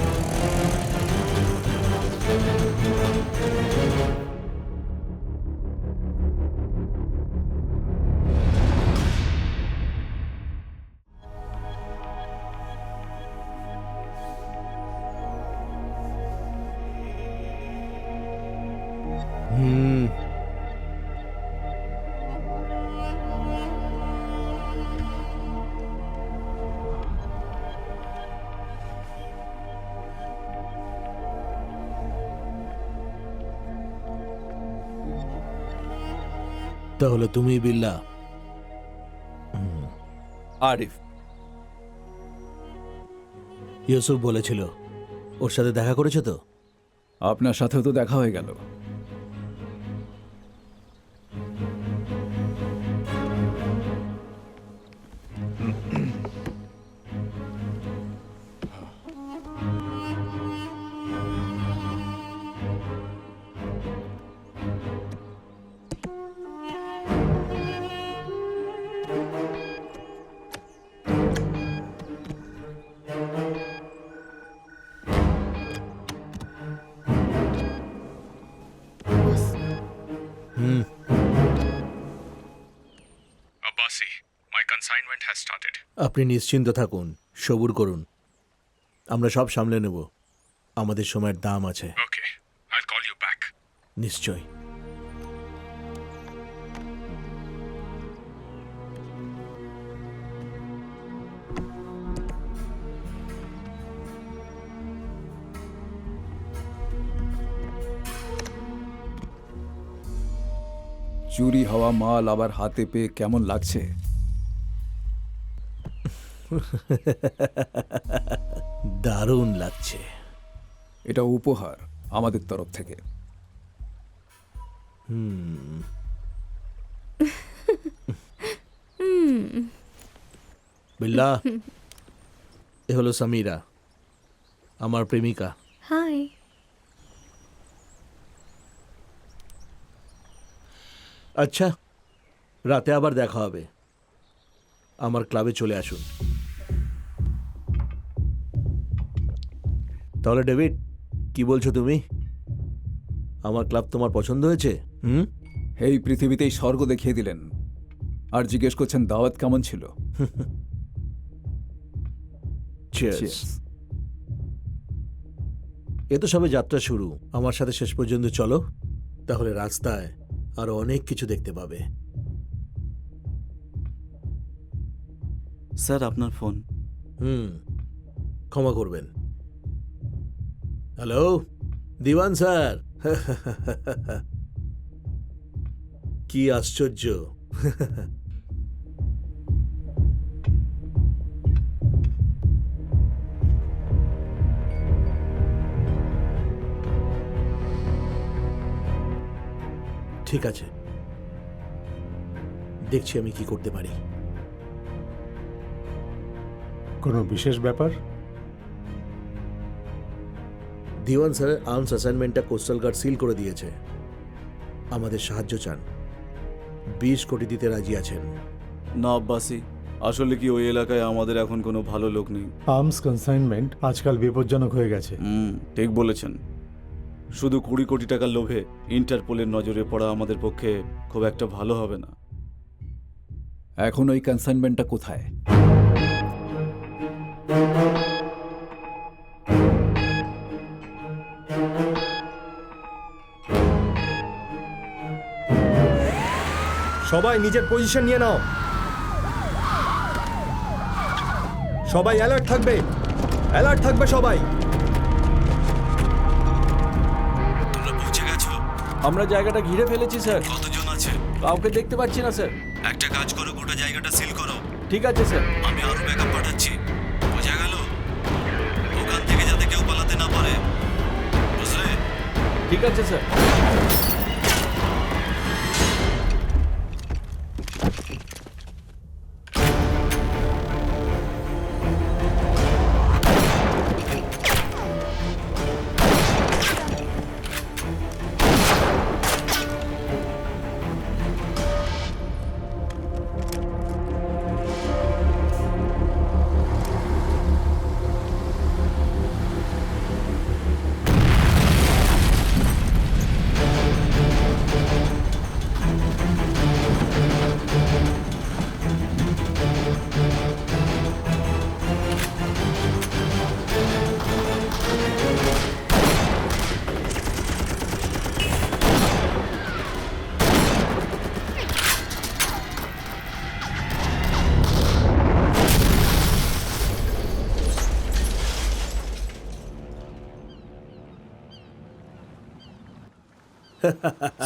তাহলে তুমি বিল্লা? আরিফ। ইউসুফ বলেছিল, ওর সাথে দেখা করেছো তো? আপনার সাথেও তো দেখা হয়ে গেল। Abbasi, my consignment has started. আপনি নিশ্চিন্ত থাকুন, সবুর করুন, আমরা সব সামলে নেব। আমাদের সময়ের দাম আছে। Okay, I'll call you back. নিশ্চয়। চুরি হওয়া মাল আবার হাতে পেয়ে কেমন লাগছে? দারুণ লাগছে। এটা উপহার আমাদের তরফ থেকে। বিল্লা, এ হলো সামিরা, আমার প্রেমিকা। হাই। আচ্ছা, রাতে আবার দেখা হবে। আমার ক্লাবে চলে আসুন। তাহলে ডেভিড, কি বলছো তুমি? আমার ক্লাব তোমার পছন্দ হয়েছে? এই পৃথিবীতেই স্বর্গ দেখিয়ে দিলেন, আর জিজ্ঞেস করছেন দাওয়াত কেমন ছিল? Cheers. Cheers. এ তো সবে যাত্রা শুরু। আমার সাথে শেষ পর্যন্ত চলো, তাহলে রাস্তায় আরো অনেক কিছু দেখতে পাবে। স্যার আপনার ফোন। ক্ষমা করবেন। হ্যালো দিওয়ান স্যার। কি আশ্চর্য। ঠিক আছে, দেখছি আমি কি করতে পারি। কোনো বিশেষ ব্যাপার? দিওয়ান স্যারের আর্মস অ্যাসাইনমেন্টটা কোস্টাল গার্ড সিল করে দিয়েছে। আমাদের সাহায্য চান। 20 কোটি দিতে রাজি আছেন। না আব্বাসি, আসলে কি ওই এলাকায় আমাদের এখন কোনো ভালো লোক নেই। আর্মস কনসাইনমেন্ট আজকাল বিপজ্জনক হয়ে গেছে। ঠিক বলেছেন। শুধু 20 কোটি টাকার লোভে ইন্টারপোলের নজরে পড়া আমাদের পক্ষে খুব একটা ভালো হবে না। এখন ওই কনসাইনমেন্টটা কোথায়? সবাই নিজের পজিশন নিয়ে নাও। সবাই অ্যালার্ট থাকবে, অ্যালার্ট থাকবে সবাই। তোমরা পৌঁছে গেছো? আমরা জায়গাটা ঘিরে ফেলেছি স্যার। কতজন আছে? কাউকে দেখতে পাচ্ছি না স্যার। একটা কাজ করো, গোটা জায়গাটা সিল করো। ঠিক আছে স্যার। আমি আরো ব্যাকআপ পাঠাচ্ছি। বোঝা গেল? ওখান থেকে যাতে কেউ পালাতে না পারে, বুঝলে? ঠিক আছে sir.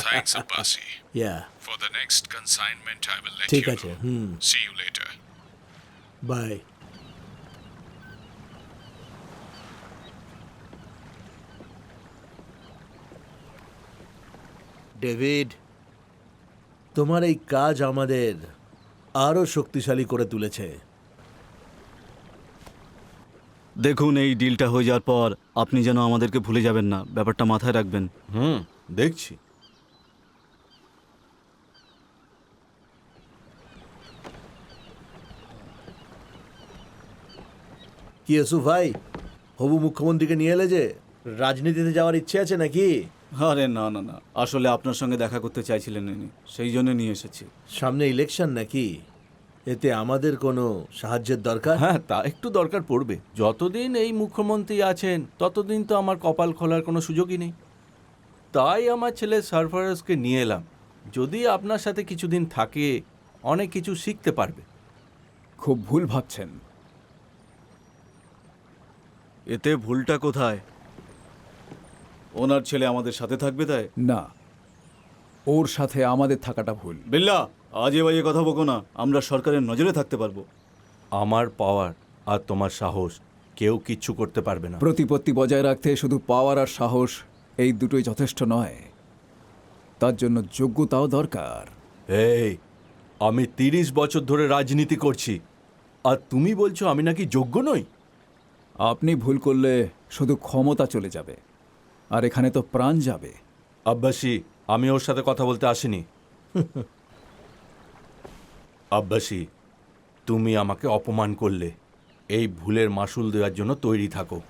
Thanks, Abbasi. Yeah For the next consignment, I will let ঠিক you আছে, know. See you later. Bye. David, তোমার এই কাজ আমাদের আরো শক্তিশালী করে তুলেছে। দেখুন, এই ডিলটা হয়ে যাওয়ার পর আপনি যেন আমাদেরকে ভুলে যাবেন না, ব্যাপারটা মাথায় রাখবেন। দেখছি। কি ইউসুফ ভাই, হবু মুখ্যমন্ত্রীকে নিয়ে এলে যে, রাজনীতিতে যাওয়ার ইচ্ছে আছে নাকি? আরে না না না, আসলে আপনার সঙ্গে দেখা করতে চাইছিলেন উনি, সেই জন্য নিয়ে এসেছি। সামনে ইলেকশন নাকি? এতে আমাদের কোনো সাহায্যের দরকার? হ্যাঁ, তা একটু দরকার পড়বে। যতদিন এই মুখ্যমন্ত্রী আছেন ততদিন তো আমার কপাল খোলার কোনো সুযোগই নেই। তাই আমার ছেলে সারফারাজকে নিয়ে এলাম। যদি আপনার সাথে কিছুদিন থাকে, অনেক কিছু শিখতে পারবে। খুব ভুল ভাবছেন। এতে ভুলটা কোথায়? ওনার ছেলে আমাদের সাথে থাকবে তাই? না, ওর সাথে আমাদের থাকাটা ভুল। বিল্লা, আজে বাজে কথা বকো না, আমরা সরকারের নজরে থাকতে পারবো। আমার পাওয়ার আর তোমার সাহস কেউ কিচ্ছু করতে পারবে না। প্রতিপত্তি বজায় রাখতে শুধু পাওয়ার আর সাহস এই দুটোই যথেষ্ট নয়, তার জন্য যোগ্যতাও দরকার। এই, আমি 30 বছর ধরে রাজনীতি করছি, আর তুমি বলছো আমি নাকি যোগ্য নই? আপনি ভুল করলে শুধু ক্ষমতা চলে যাবে, আর এখানে তো প্রাণ যাবে। আব্বাসি, আমি ওর সাথে কথা বলতে আসিনি। আব্বাসি, তুমি আমাকে অপমান করলে। এই ভুলের মাসুল দেওয়ার জন্য তৈরি থাকো।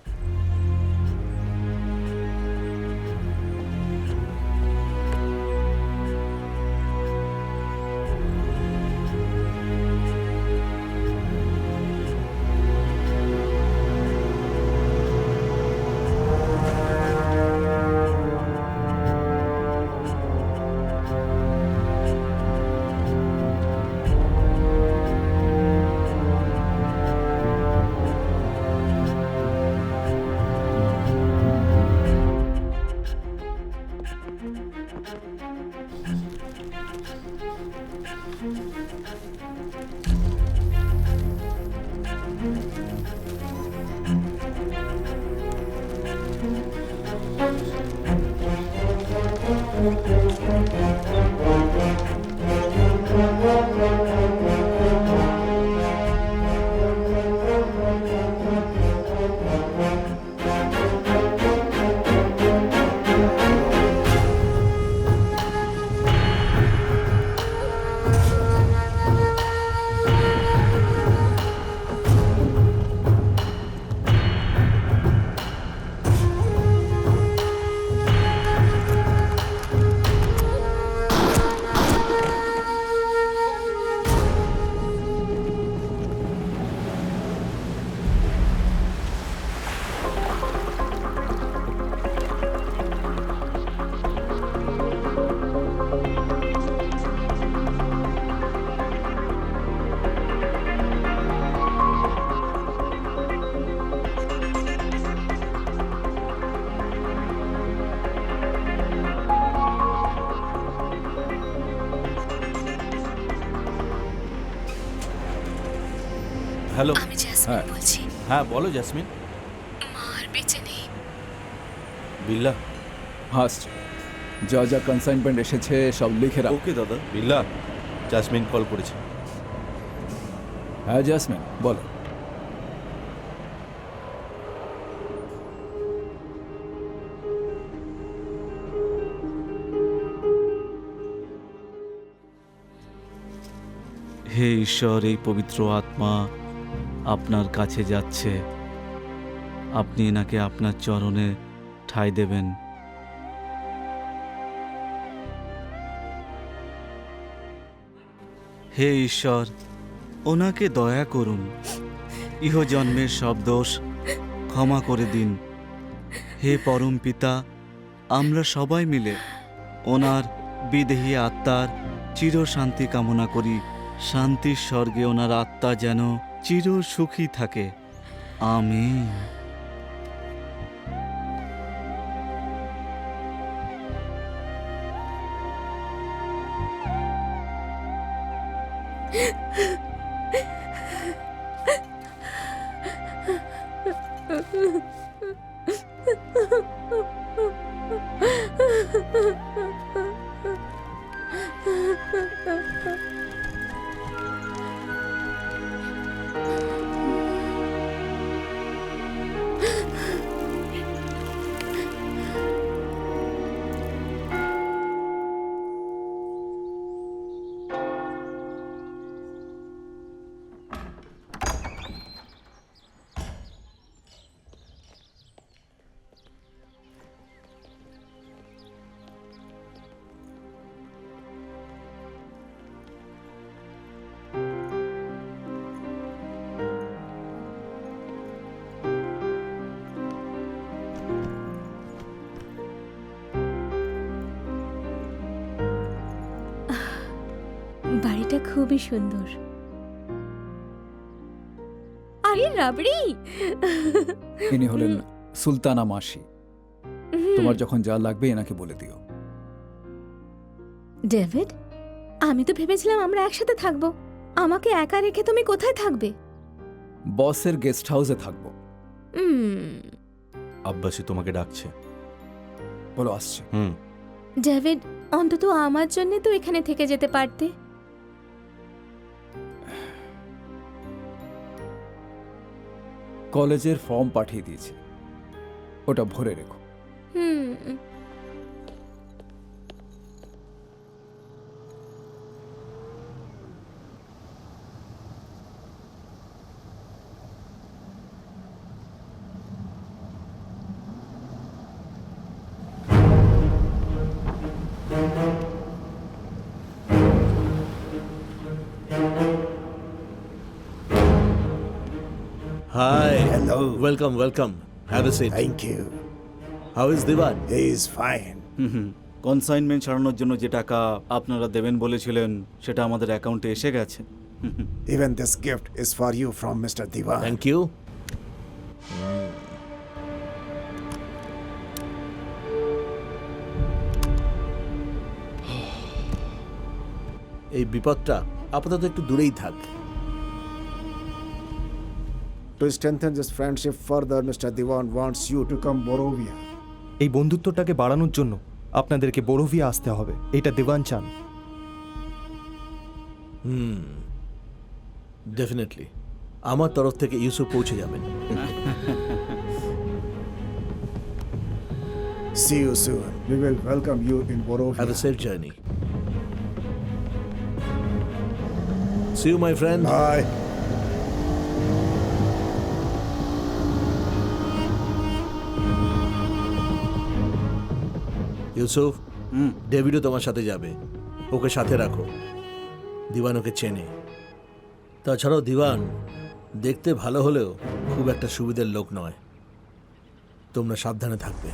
হ্যাঁ বলছি হ্যাঁ বলো জাসমিন। মা আর বেঁচে নেই। বিল্লা। হাসছে। যা যা কনসাইনমেন্ট এসেছে সব লিখে রাখ। ওকে দাদা। বিল্লা, জাসমিন কল করেছে। হ্যাঁ জাসমিন বলো। হে ঈশ্বর, এই পবিত্র আত্মা আপনার কাছে যাচ্ছে, আপনি এনাকে আপনার চরণে ঠাঁই দেবেন। হে ঈশ্বর, ওনাকে দয়া করুন, ইহজন্মের সব দোষ ক্ষমা করে দিন। হে পরম পিতা, আমরা সবাই মিলে ওনার বিদেহী আত্মার চির শান্তি কামনা করি। শান্তির স্বর্গে ওনার আত্মা যেন চির সুখী থাকে। আমিন। বাড়িটা খুবই সুন্দর। আরে রাবড়ি, ইনি হলেন সুলতানা মাসি। তোমার যখন যা লাগবে এনাকে বলে দিও। ডেভিড, আমি তো ভেবেছিলাম আমরা একসাথে থাকবো। আমাকে একা রেখে তুমি কোথায় থাকবে? বসের গেস্ট হাউসে থাকবো। আব্বাসি তোমাকে ডাকছে। বলো আসছে। ডেভিড, অন্তত আমার জন্য তো এখানে থেকে যেতে পারতে। কলেজের ফর্ম পাঠিয়ে দিয়েছি, ওটা ভরে রেখো। Hi. Hello. Welcome, welcome. Have a seat. Thank you. How is Divan? He is fine. Consignment ছাড়ানোর জন্য যে টাকা আপনারা দেবেন বলেছিলেন সেটা আমাদের অ্যাকাউন্টে এসে গেছে। Even this gift is for you from Mr. Diwan. Thank you. এই বিপদটা আপাতত একটু দূরেই থাক। To strengthen this friendship further, Mr. Diwan wants you to come Borovia. এই বন্ধুত্বটাকে বাড়ানোর জন্য আপনাদেরকে বোরোভিয়া আসতে হবে, এটা দেওয়ান চান। ডেফিনেটলি আমার তরফ থেকে ইউসুফ পৌঁছে যাবেন। See you soon. We will welcome you in Borovia. Have a safe journey. See you, my friend. Bye. Yusuf, ডেভিডও তোমার সাথে যাবে, ওকে সাথে রাখো। দিওয়ান ওকে চেনে। তাছাড়াও দিওয়ান দেখতে ভালো হলেও খুব একটা সুবিধার লোক নয়। তোমরা সাবধানে থাকবে।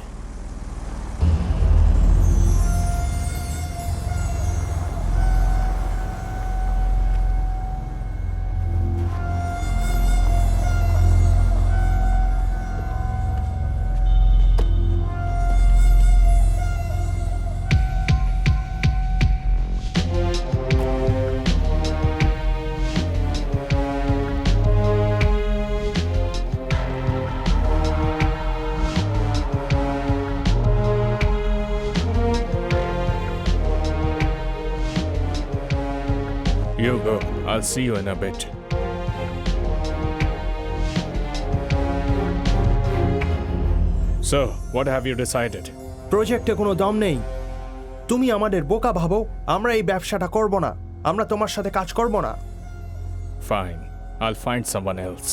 You go. I'll see you in a bit. So, what have you decided? প্রজেক্টে কোনো দম নেই। তুমি আমাদের বোকা ভাবো, আমরা এই ব্যবসাটা করব না, আমরা তোমার সাথে কাজ করব না। Fine. I'll find someone else.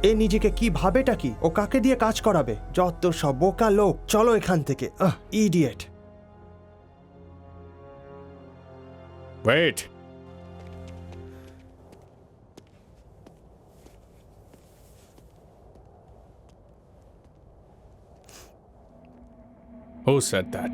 এ নিজেকে কি ভাবেটা কি? ও কাকে দিয়ে কাজ করাবে? যত সব বোকা লোক। চলো এখান থেকে। Idiot. Wait. Who said that?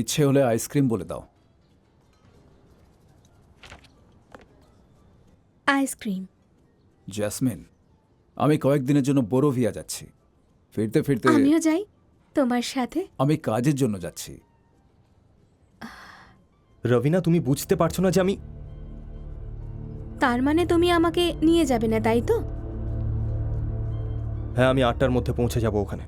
ইচ্ছে হলে আইসক্রিম বলে দাও। আইসক্রিম। জ্যাসমিন, আমি কয়েকদিনের জন্য বোরোভিয়া যাচ্ছি। ফিরতে ফিরতে আমিও যাই তোমার সাথে। আমি কাজের জন্য যাচ্ছি। রবিনা, তুমি বুঝতে পারছো না যে আমি... তার মানে তুমি আমাকে নিয়ে যাবে না, তাই তো? হ্যাঁ, আমি 8টার মধ্যে পৌঁছে যাব ওখানে।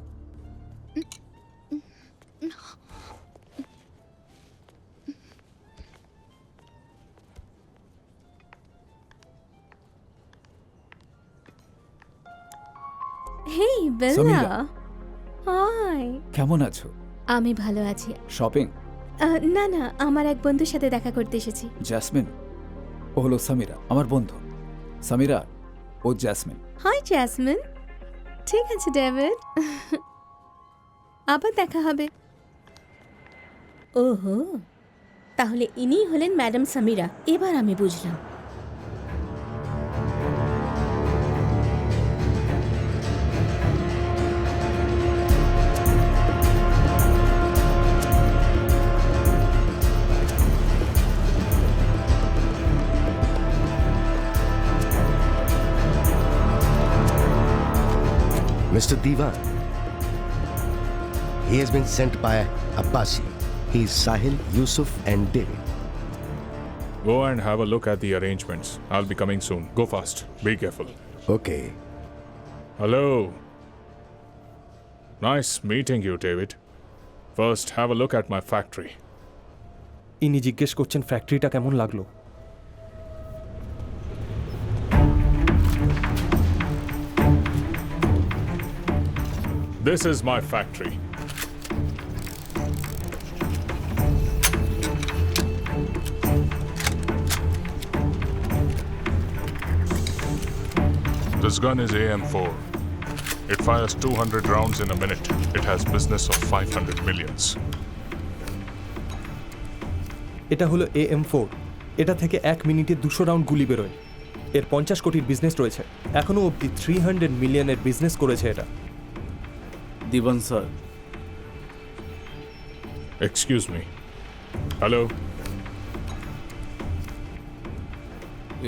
হেই বেলা, সামিরা। হাই। কেমন আছো? আমি ভালো আছি। শপিং? না না, আমার এক বন্ধুর সাথে দেখা করতে এসেছি। জ্যাসমিন, ও হলো সামিরা, আমার বন্ধু। সামিরা, ও জ্যাসমিন। Hi Jasmine. ঠিক আছে ডেভিড, আবার দেখা হবে। ওহো, তাহলে ইনি হলেন ম্যাডাম সামিরা। এবার আমি বুঝলাম। Mr. Diwan, he has been sent by Abbasi. He is Sahil, Yusuf and David. Go and have a look at the arrangements. I'll be coming soon. Go fast. Be careful. Okay. Hello. Nice meeting you, David. First, have a look at my factory. ইনি জিজ্ঞেস করছেন ফ্যাক্টরিটা কেমন লাগলো। This is my factory. This gun is AM4. It fires 200 rounds in a minute. It has business of 500 millions. এটা হলো AM4। এটা থেকে 1 মিনিটে 200 রাউন্ড গুলি বেরোয়। এর 50 কোটির বিজনেস রয়েছে। এখনো অবধি 300 মিলিয়নের বিজনেস করেছে এটা। দিবান স্যার। Excuse me. Hello?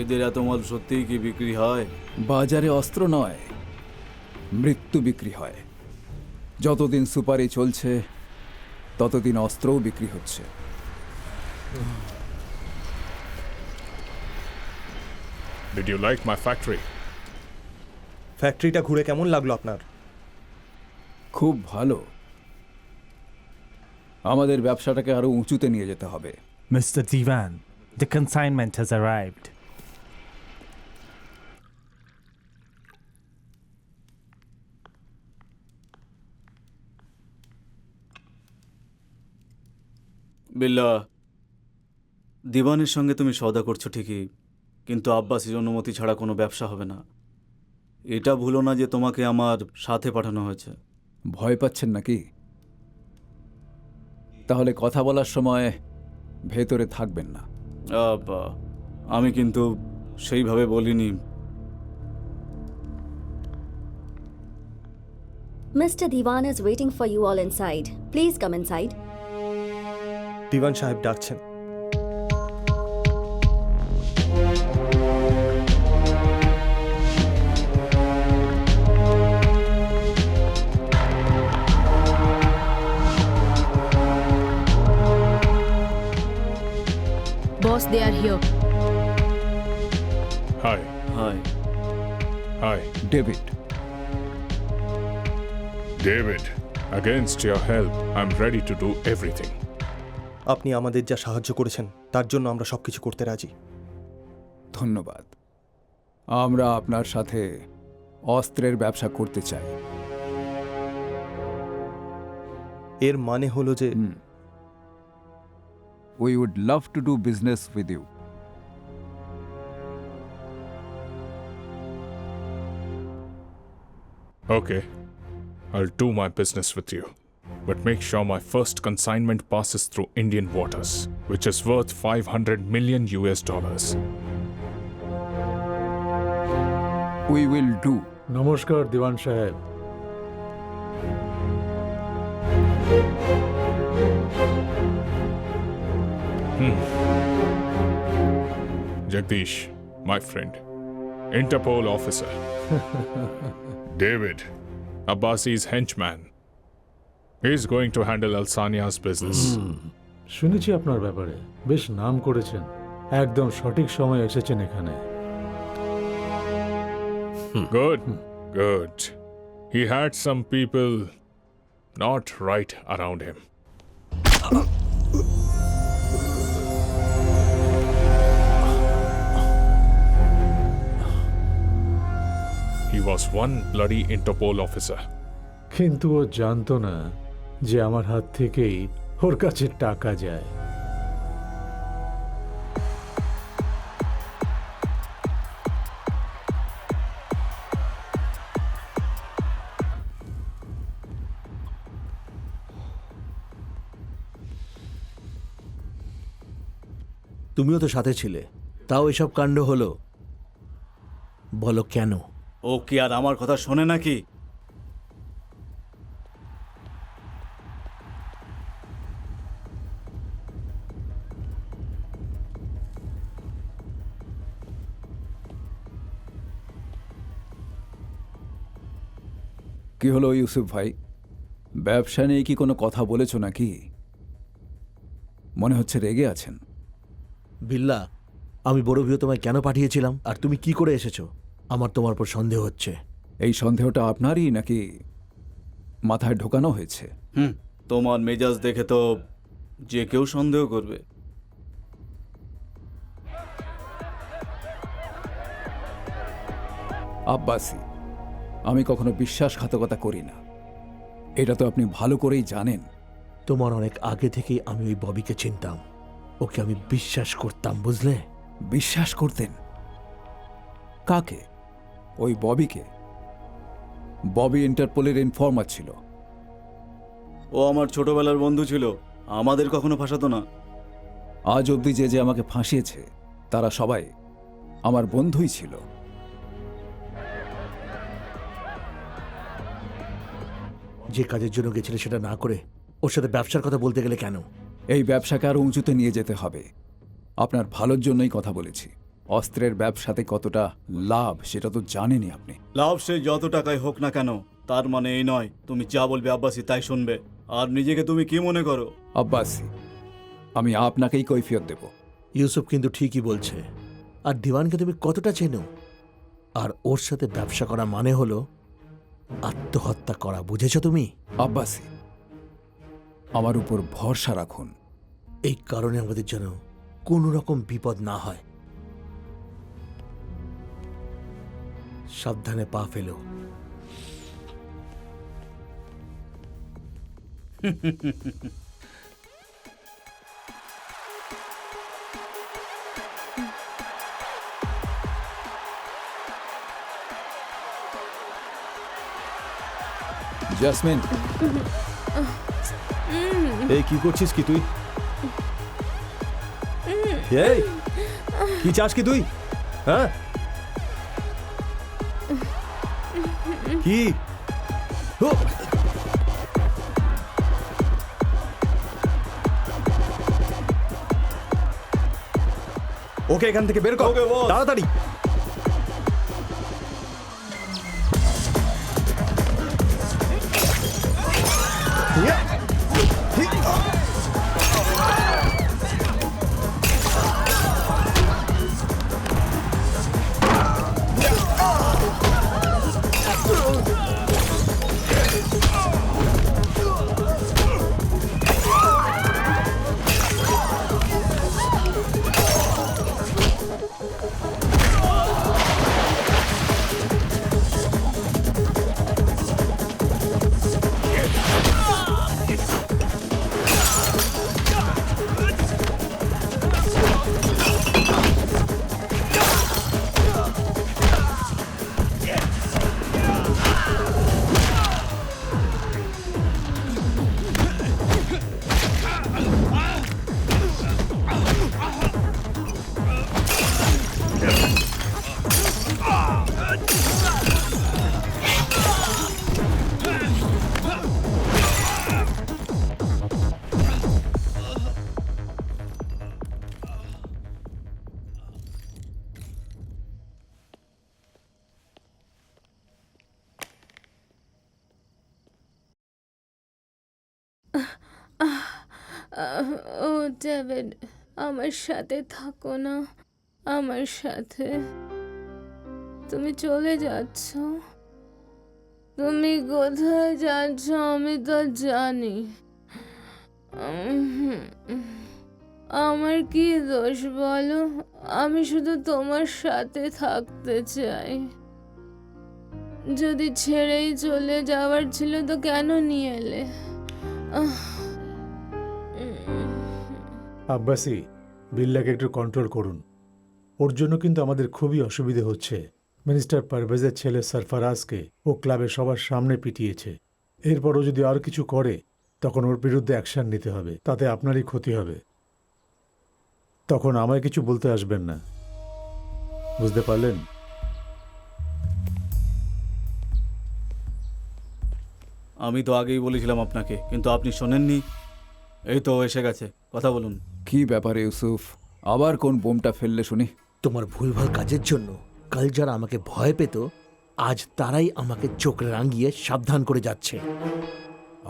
এদের এত মাল সত্যিই কি বিক্রি হয়? বাজারে অস্ত্র নয়, মৃত্যু বিক্রি হয়। যতদিন সুপারি চলছে ততদিন অস্ত্রও বিক্রি হচ্ছে। Did you like my factory? ফ্যাক্টরিটা ঘুরে কেমন লাগলো আপনার? খুব ভালো। আমাদের ব্যবসাটাকে আরো উঁচুতে নিয়ে যেতে হবে। Mr. Diwan, the consignment has arrived. বিল্লা, দিওয়ানের সঙ্গে তুমি সওদা করছো ঠিকই, কিন্তু আব্বাসির অনুমতি ছাড়া কোনো ব্যবসা হবে না। এটা ভুলো না যে তোমাকে আমার সাথে পাঠানো হয়েছে। ভয় পাচ্ছেন নাকি? তাহলে কথা বলার সময় ভেতরে থাকবেন না। আমি কিন্তু সেইভাবে বলিনি। Mr. Diwan is waiting for you all inside. Please come inside. দিওয়ান সাহেব ডাকছেন। Boss, they are here. Hi. Hi. Hi. David, David, against your help, I'm ready to do everything. আপনি আমাদের যা সাহায্য করেছেন তার জন্য আমরা সবকিছু করতে রাজি। ধন্যবাদ। আমরা আপনার সাথে অস্ত্রের ব্যবসা করতে চাই। এর মানে হলো যে We would love to do business with you. Okay, I'll do my business with you. But make sure my first consignment passes through Indian waters, which is worth $500 million. We will do. নমস্কার দিওয়ান সাহেব। Jagdish, my friend, Interpol officer. David, Abbasi's henchman. He's going to handle Alsania's business. শুনেছি আপনার ব্যাপারে, বেশ নাম করেছেন। একদম সঠিক সময় এসেছেন এখানে। Good, good. He had some people not right around him. He was one bloody Interpol officer. কিন্তু ও জানতো না যে আমার হাত থেকেই ওর কাছে টাকা যায়। তুমিও তো সাথে ছিলে, তাও এসব কাণ্ড হলো। বলো কেন? ও কি আর আমার কথা শোনে নাকি? কি হলো ইউসুফ ভাই, ব্যবসা নিয়ে কি কোনো কথা বলেছো নাকি? মনে হচ্ছে রেগে আছেন। বিল্লা, আমি বড় ভিউ তোমায় কেন পাঠিয়েছিলাম আর তুমি কি করে এসেছো? আমার তোমার উপর সন্দেহ হচ্ছে। এই সন্দেহটা আপনারই নাকি মাথায় ঢোকানো হয়েছে? তোমার মেজাজ দেখে তো যে কেউ সন্দেহ করবে। আব্বাসি, আমি কখনো বিশ্বাসঘাতকতা করি না, এটা তো আপনি ভালো করেই জানেন। তোমার অনেক আগে থেকেই আমি ওই ববিকে চিনতাম, ওকে আমি বিশ্বাস করতাম, বুঝলে? বিশ্বাস করতেন? কাকে? ওই ববিকে? ববি ইন্টারপোলের ইনফর্মার ছিল। ও আমার ছোটবেলার বন্ধু ছিল, আমাদের কখনো ফাঁসাতো না। আজ অবধি যে যে আমাকে ফাঁসিয়েছে তারা সবাই আমার বন্ধুই ছিল। যে কাজের জন্য গেছিলে সেটা না করে ওর সাথে ব্যবসার কথা বলতে গেলে কেন? এই ব্যবসাকে আরো উঁচুতে নিয়ে যেতে হবে। আপনার ভালোর জন্যই কথা বলেছি। অস্ত্রের ব্যবসাতে কতটা লাভ সেটা তো জানেনই আপনি। লাভ সে যত টাকায় হোক না কেন, তার মানে এই নয় তুমি যা বলবে আব্বাসি তাই শুনবে। আর নিজেকে তুমি কি মনে করো? আব্বাসি, আমি আপনাকেই কৈফিয়ত দেব। ইউসুফ কিন্তু ঠিকই বলছে। আর দিওয়ানকে তুমি কতটা চেনো? আর ওর সাথে ব্যবসা করা মানে হলো আত্মহত্যা করা, বুঝেছো তুমি? আব্বাসি, আমার উপর ভরসা রাখুন। এই কারণে আমাদের যেন কোনো রকম বিপদ না হয়। সাবধানে পা ফেলো। জেসমিন, এই কি করছিস কি তুই? এই কি চাস কি তুই? হ্যাঁ কি? ওকে এখান থেকে বের কর তাড়াতাড়ি। ও ডেভিড, আমার সাথে থাকো না, আমার সাথে। তুমি চলে যাচ্ছ, তুমি কোথায় যাচ্ছ আমি তো জানি। আমার কি দোষ বলো? আমি শুধু তোমার সাথে থাকতে চাই। যদি ছেড়েই চলে যাওয়ার ছিল তো কেন নিয়ে এলে? আব্বাসি, বিল্লাকে একটু কন্ট্রোল করুন। ওর জন্য কিন্তু আমাদের খুবই অসুবিধে হচ্ছে। মিনিস্টার পারভেজের ছেলে সরফরাজকে ও ক্লাবের সবার সামনে পিটিয়েছে। এরপরও যদি আর কিছু করে তখন ওর বিরুদ্ধে অ্যাকশন নিতে হবে, তাতে আপনারই ক্ষতি হবে। তখন আমায় কিছু বলতে আসবেন না, বুঝতে পারলেন? আমি তো আগেই বলেছিলাম আপনাকে, কিন্তু আপনি শোনেননি। এই তো এসে গেছে, কথা বলুন। কি ব্যাপারে ইউসুফ, আবার কোন বোমটা ফেললে শুনি? তোমার ভুলভাল কাজের জন্য কাল যারা আমাকে ভয় পেত, আজ তারাই আমাকে চোখ রাঙিয়ে সাবধান করে যাচ্ছে।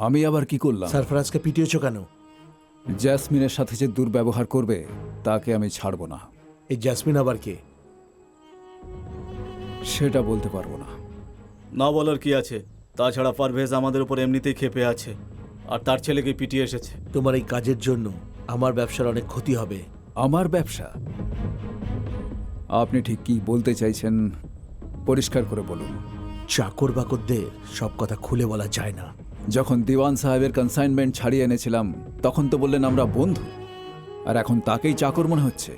আমি আবার কি করলাম? সরফরাজকে পিটিয়েছ কেন? জ্যাসমিনের সাথে যে দুর্ব্যবহার করবে তাকে আমি ছাড়ব না। এই জ্যাসমিন আবার কে? সেটা বলতে পারবো না। না বলার কি আছে? তাছাড়া পারভেজ আমাদের উপর এমনিতেই ক্ষেপে আছে, আর তার ছেলেকে পিটিয়ে এসেছে। তোমার এই কাজের জন্য আমার ব্যবসার অনেক ক্ষতি হবে। আমার ব্যবসা? আপনি ঠিক কি বলতে চাইছেন পরিষ্কার করে বলুন। চাকর বাকরদের সব কথা খুলে বলা যায় না। যখন দিওয়ান সাহেবের কনসাইনমেন্ট ছাড়িয়ে এনেছিলাম তখন তো বললেন আমরা বন্ধু, আর এখন তাকেই চাকর মনে হচ্ছে।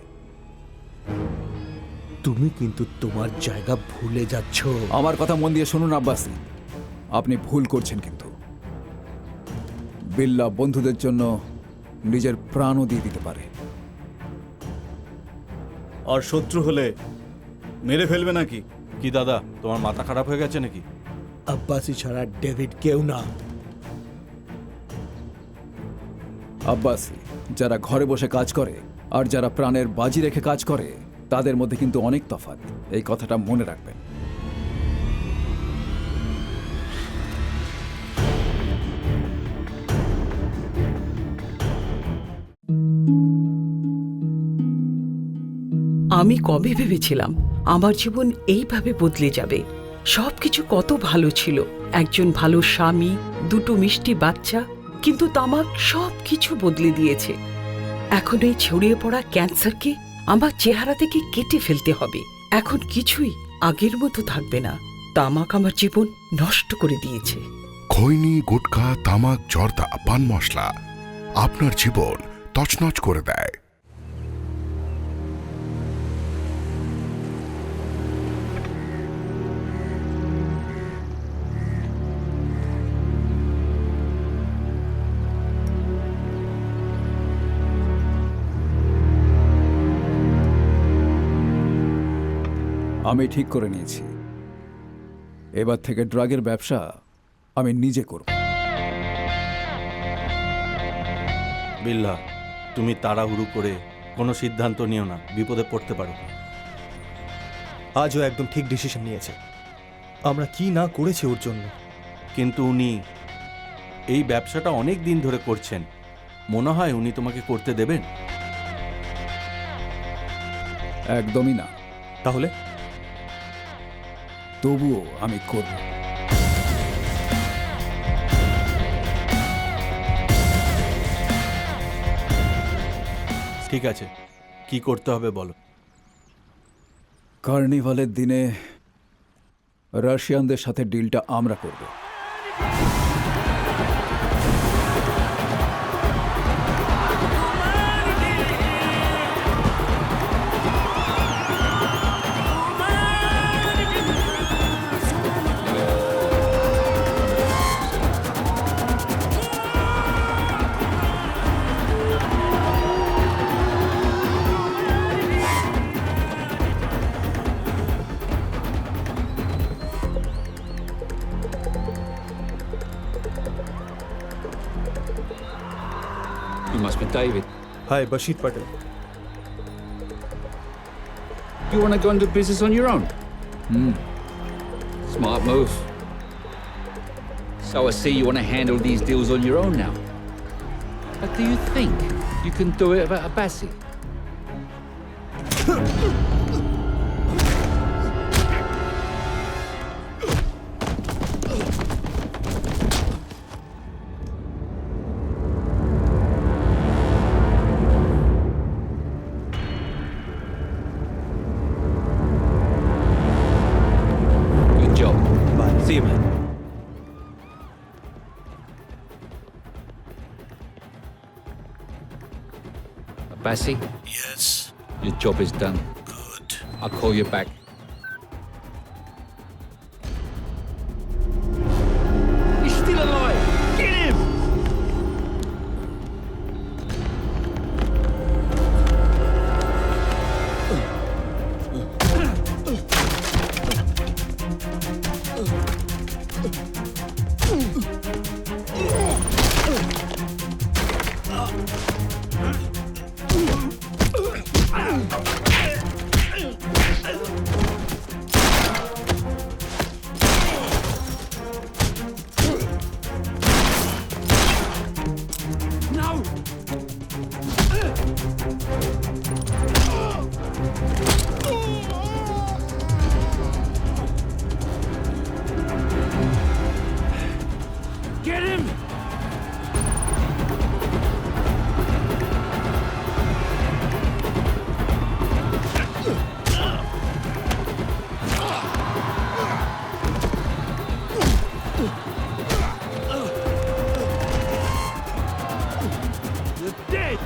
তুমি কিন্তু তোমার জায়গা ভুলে যাচ্ছ। আমার কথা মন দিয়ে শুনুন আব্বাসি, আপনি ভুল করছেন। কিন্তু বিল্লা বন্ধুদের জন্য নিজের প্রাণও দিয়ে দিতে পারে। আর শত্রু হলে মেরে ফেলবে নাকি? কি দাদা, তোমার মাথা খারাপ হয়ে গেছে নাকি? আব্বাসি ছাড়া ডেভিড কেউ না। আব্বাসি যারা ঘরে বসে কাজ করে আর যারা প্রাণের বাজি রেখে কাজ করে তাদের মধ্যে কিন্তু অনেক তফাৎ, এই কথাটা মনে রাখবেন। আমি কবে ভেবেছিলাম আমার জীবন এইভাবে বদলে যাবে। সবকিছু কত ভালো ছিল, একজন ভালো স্বামী, দুটো মিষ্টি বাচ্চা, কিন্তু তামাক সবকিছু বদলে দিয়েছে। এখন এই ছড়িয়ে পড়া ক্যান্সারকে আমার চেহারা থেকে কেটে ফেলতে হবে। এখন কিছুই আগের মতো থাকবে না। তামাক আমার জীবন নষ্ট করে দিয়েছে। খৈনি, গুটখা, তামাক, জর্দা, পান মশলা আপনার জীবন তছনছ করে দেয়। আমি ঠিক করে নিয়েছি, এবার থেকে ড্রাগের ব্যবসা আমি নিজে করব। বিল্লা, তুমি তাড়াহুড়ো করে কোনো সিদ্ধান্ত নিও না, বিপদে পড়তে পারো। আজও একদম ঠিক ডিসিশন নিয়েছে। আমরা কি না করেছি ওর জন্য। কিন্তু উনি এই ব্যবসাটা অনেক দিন ধরে করছেন, মনে হয় উনি তোমাকে করতে দেবেন? একদমই না। তাহলে? তবুও আমি করব। ঠিক আছে, কি করতে হবে বলো। কার্নিভালের দিনে রাশিয়ানদের সাথে ডিলটা আমরা করব। You must be David. Hi, Bashir Patel. You want to go into business on your own? Smart move. So I see you want to handle these deals on your own now. But do you think you can do it without Abbasi? Good job. Bye. See you, man. Abbasi? Yes. Your job is done. Good. I'll call you back. He's still alive! Get him! Get him! You're dead!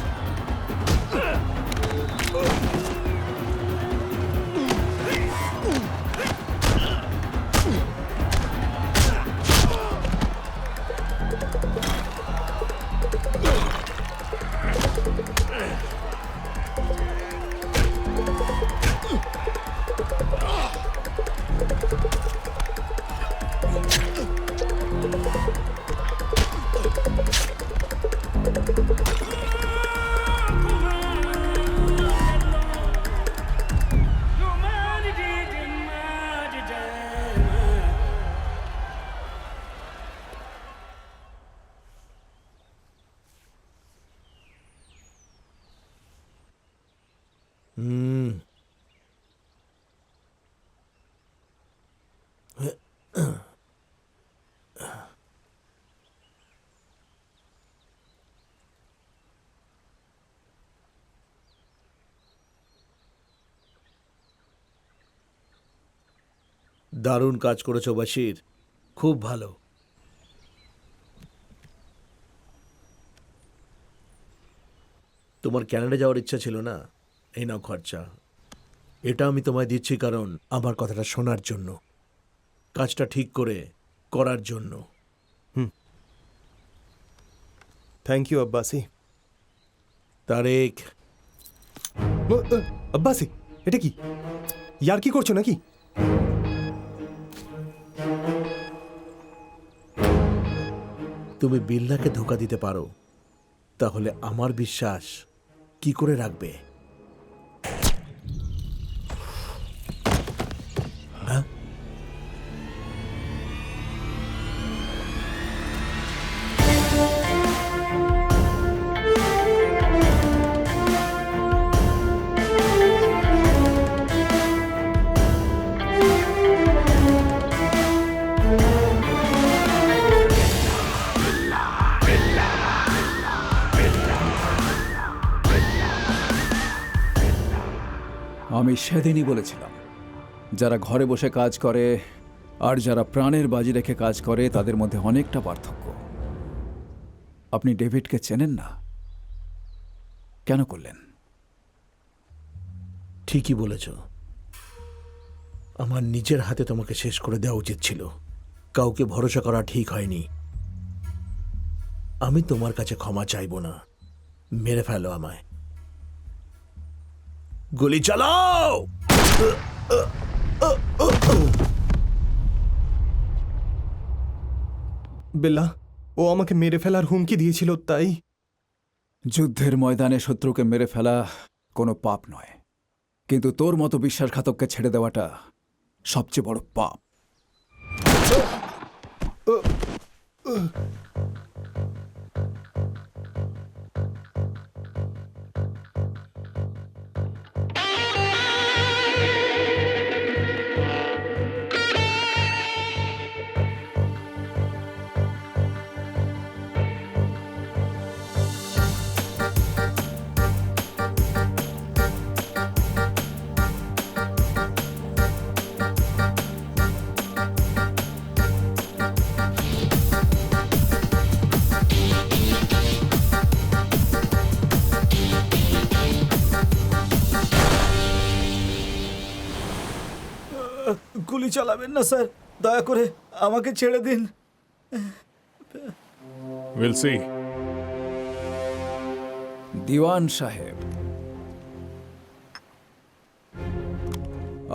দারুণ কাজ করেছো বাশির, খুব ভালো। তোমার Canada যাওয়ার ইচ্ছা ছিল না? এই নাও খরচা। এটা আমি তোমায় দিচ্ছি কারণ আমার কথাটা শোনার জন্য, কাজটা ঠিক করে করার জন্য। Thank you Abbasi. তারেক। আব্বাসি, এটা কি? ইয়ার কি করছো নাকি? তুমি বিল্লাকে ধোকা দিতে পারো, তাহলে আমার বিশ্বাস কি করে রাখবে? হ্যাঁ? আমি সেদিনই বলেছিলাম, যারা ঘরে বসে কাজ করে আর যারা প্রাণের বাজি রেখে কাজ করে তাদের মধ্যে অনেকটা পার্থক্য। আপনি ডেভিডকে চেনেন না, কেন করলেন? ঠিকই বলেছ। আমার নিজের হাতে তোমাকে শেষ করে দেওয়া উচিত ছিল। কাউকে ভরসা করা ঠিক হয়নি। আমি তোমার কাছে ক্ষমা চাইব না। মেরে ফেলো আমায়। গুলি চালাও! বেল্লা, ও আমাকে মেরে ফেলার হুমকি দিয়েছিল, তাই। যুদ্ধের ময়দানে শত্রুকে মেরে ফেলা কোনো পাপ নয়, কিন্তু তোর মতো বিশ্বাসঘাতককে ছেড়ে দেওয়াটা সবচেয়ে বড় পাপ। গুলি চালাবেন না স্যার, দয়া করে আমাকে ছেড়ে দিন। We'll see. দিওয়ান সাহেব,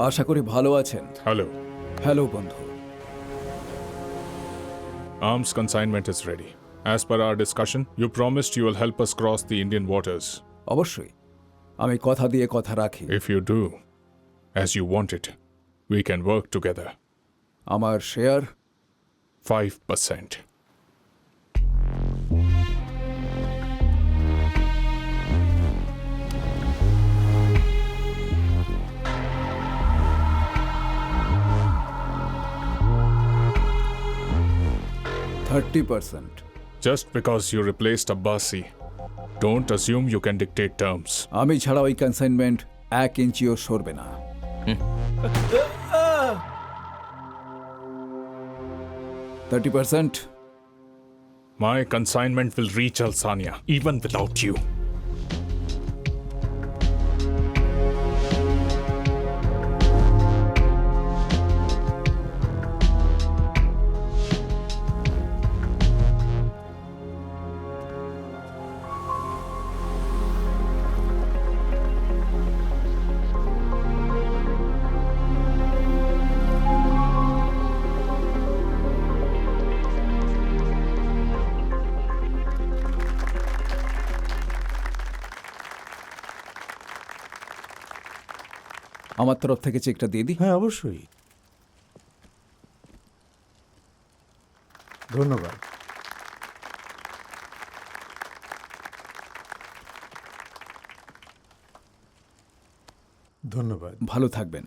আশা করি ভালো আছেন। Hello. হ্যালো বন্ধু। Arms consignment is ready. As per our discussion, you promised you will help us cross the Indian waters. অবশ্যই, আমি কথা দিয়ে কথা রাখি। If you do, as you want it, we can work together. আমার share 5%. Just because you replaced Abbasi, don't assume you can dictate terms. আমি ছাড়া ওই কনসাইনমেন্ট 1 ইঞ্চিও সরবে না। 30%? My consignment will reach Alsania, even without you. আমার তরফ থেকে চেকটা দিয়ে দিই। হ্যাঁ, অবশ্যই। ধন্যবাদ। ধন্যবাদ। ভালো থাকবেন।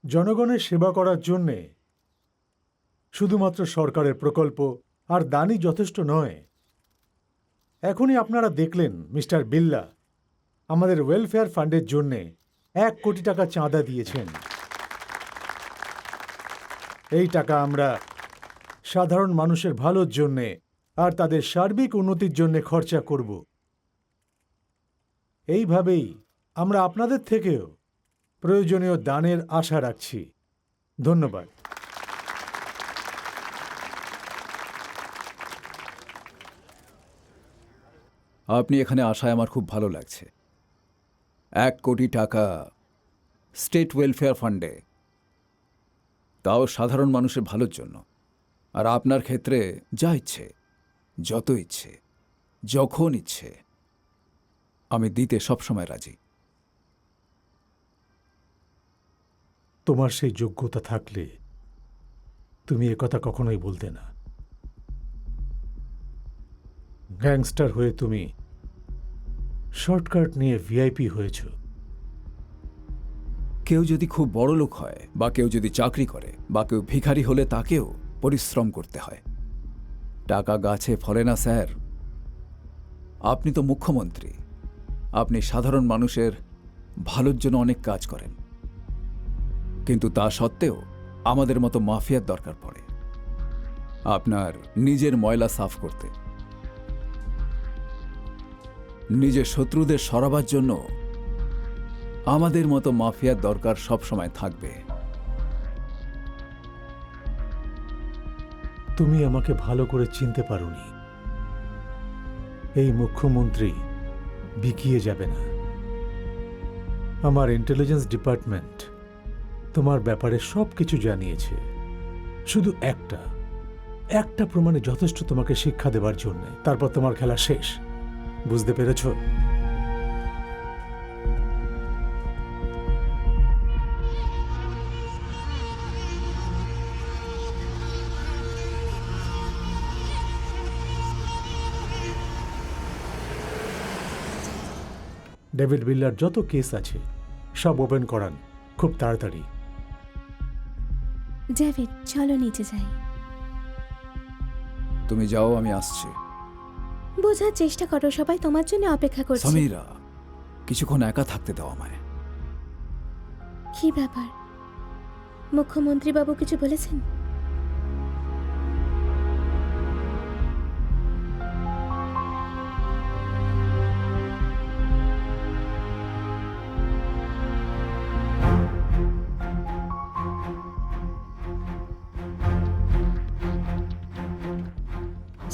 জনগণের সেবা করার জন্যে শুধুমাত্র সরকারের প্রকল্প আর দানই যথেষ্ট নয়। এখনই আপনারা দেখলেন মিস্টার বিল্লা আমাদের ওয়েলফেয়ার ফান্ডের জন্যে 1 কোটি টাকা চাঁদা দিয়েছেন। এই টাকা আমরা সাধারণ মানুষের ভালোর জন্যে আর তাদের সার্বিক উন্নতির জন্যে খরচা করব। এইভাবেই আমরা আপনাদের থেকেও প্রয়োজনীয় দানের আশা রাখছি। ধন্যবাদ। আপনি এখানে আসায় আমার খুব ভালো লাগছে। 1 কোটি টাকা স্টেট ওয়েলফেয়ার ফান্ডে, তাও সাধারণ মানুষের ভালোর জন্য। আর আপনার ক্ষেত্রে যা ইচ্ছে, যত ইচ্ছে, যখন ইচ্ছে আমি দিতে সবসময় রাজি। তোমার সেই যোগ্যতা থাকলে তুমি একথা কখনোই বলতে না। গ্যাংস্টার হয়ে তুমি শর্টকাট নিয়ে ভিআইপি হয়েছ। কেউ যদি খুব বড় লোক হয়, বা কেউ যদি চাকরি করে, বা কেউ ভিখারি হলে তাকেও পরিশ্রম করতে হয়। টাকা গাছে ফলে না স্যার। আপনি তো মুখ্যমন্ত্রী, আপনি সাধারণ মানুষের ভালোর জন্য অনেক কাজ করেন, কিন্তু তা সত্ত্বেও আমাদের মতো মাফিয়ার দরকার পড়ে আপনার নিজের ময়লা সাফ করতে। নিজের শত্রুদের সরাবার জন্য আমাদের মতো মাফিয়ার দরকার সব সময় থাকবে। তুমি আমাকে ভালো করে চিনতে পারোনি। এই মুখ্যমন্ত্রী বিকিয়ে যাবে না। আমার ইন্টেলিজেন্স ডিপার্টমেন্ট তোমার ব্যাপারে সবকিছু জানিয়েছে। শুধু একটা প্রমাণে যথেষ্ট তোমাকে শিক্ষা দেবার জন্য। তারপর তোমার খেলা শেষ। বুঝতে পেরেছ? ডেভিড বিল্লার যত কেস আছে সব ওপেন করান খুব তাড়াতাড়ি। ডেভিড, চলো নিচে যাই। তুমি যাও, আমি আসছি। বোঝার চেষ্টা করো, সবাই তোমার জন্য অপেক্ষা করছে। সমীরা, কিছুক্ষণ একা থাকতে দাও আমায়। কি ব্যাপার? মুখ্যমন্ত্রী বাবু কিছু বলেছেন?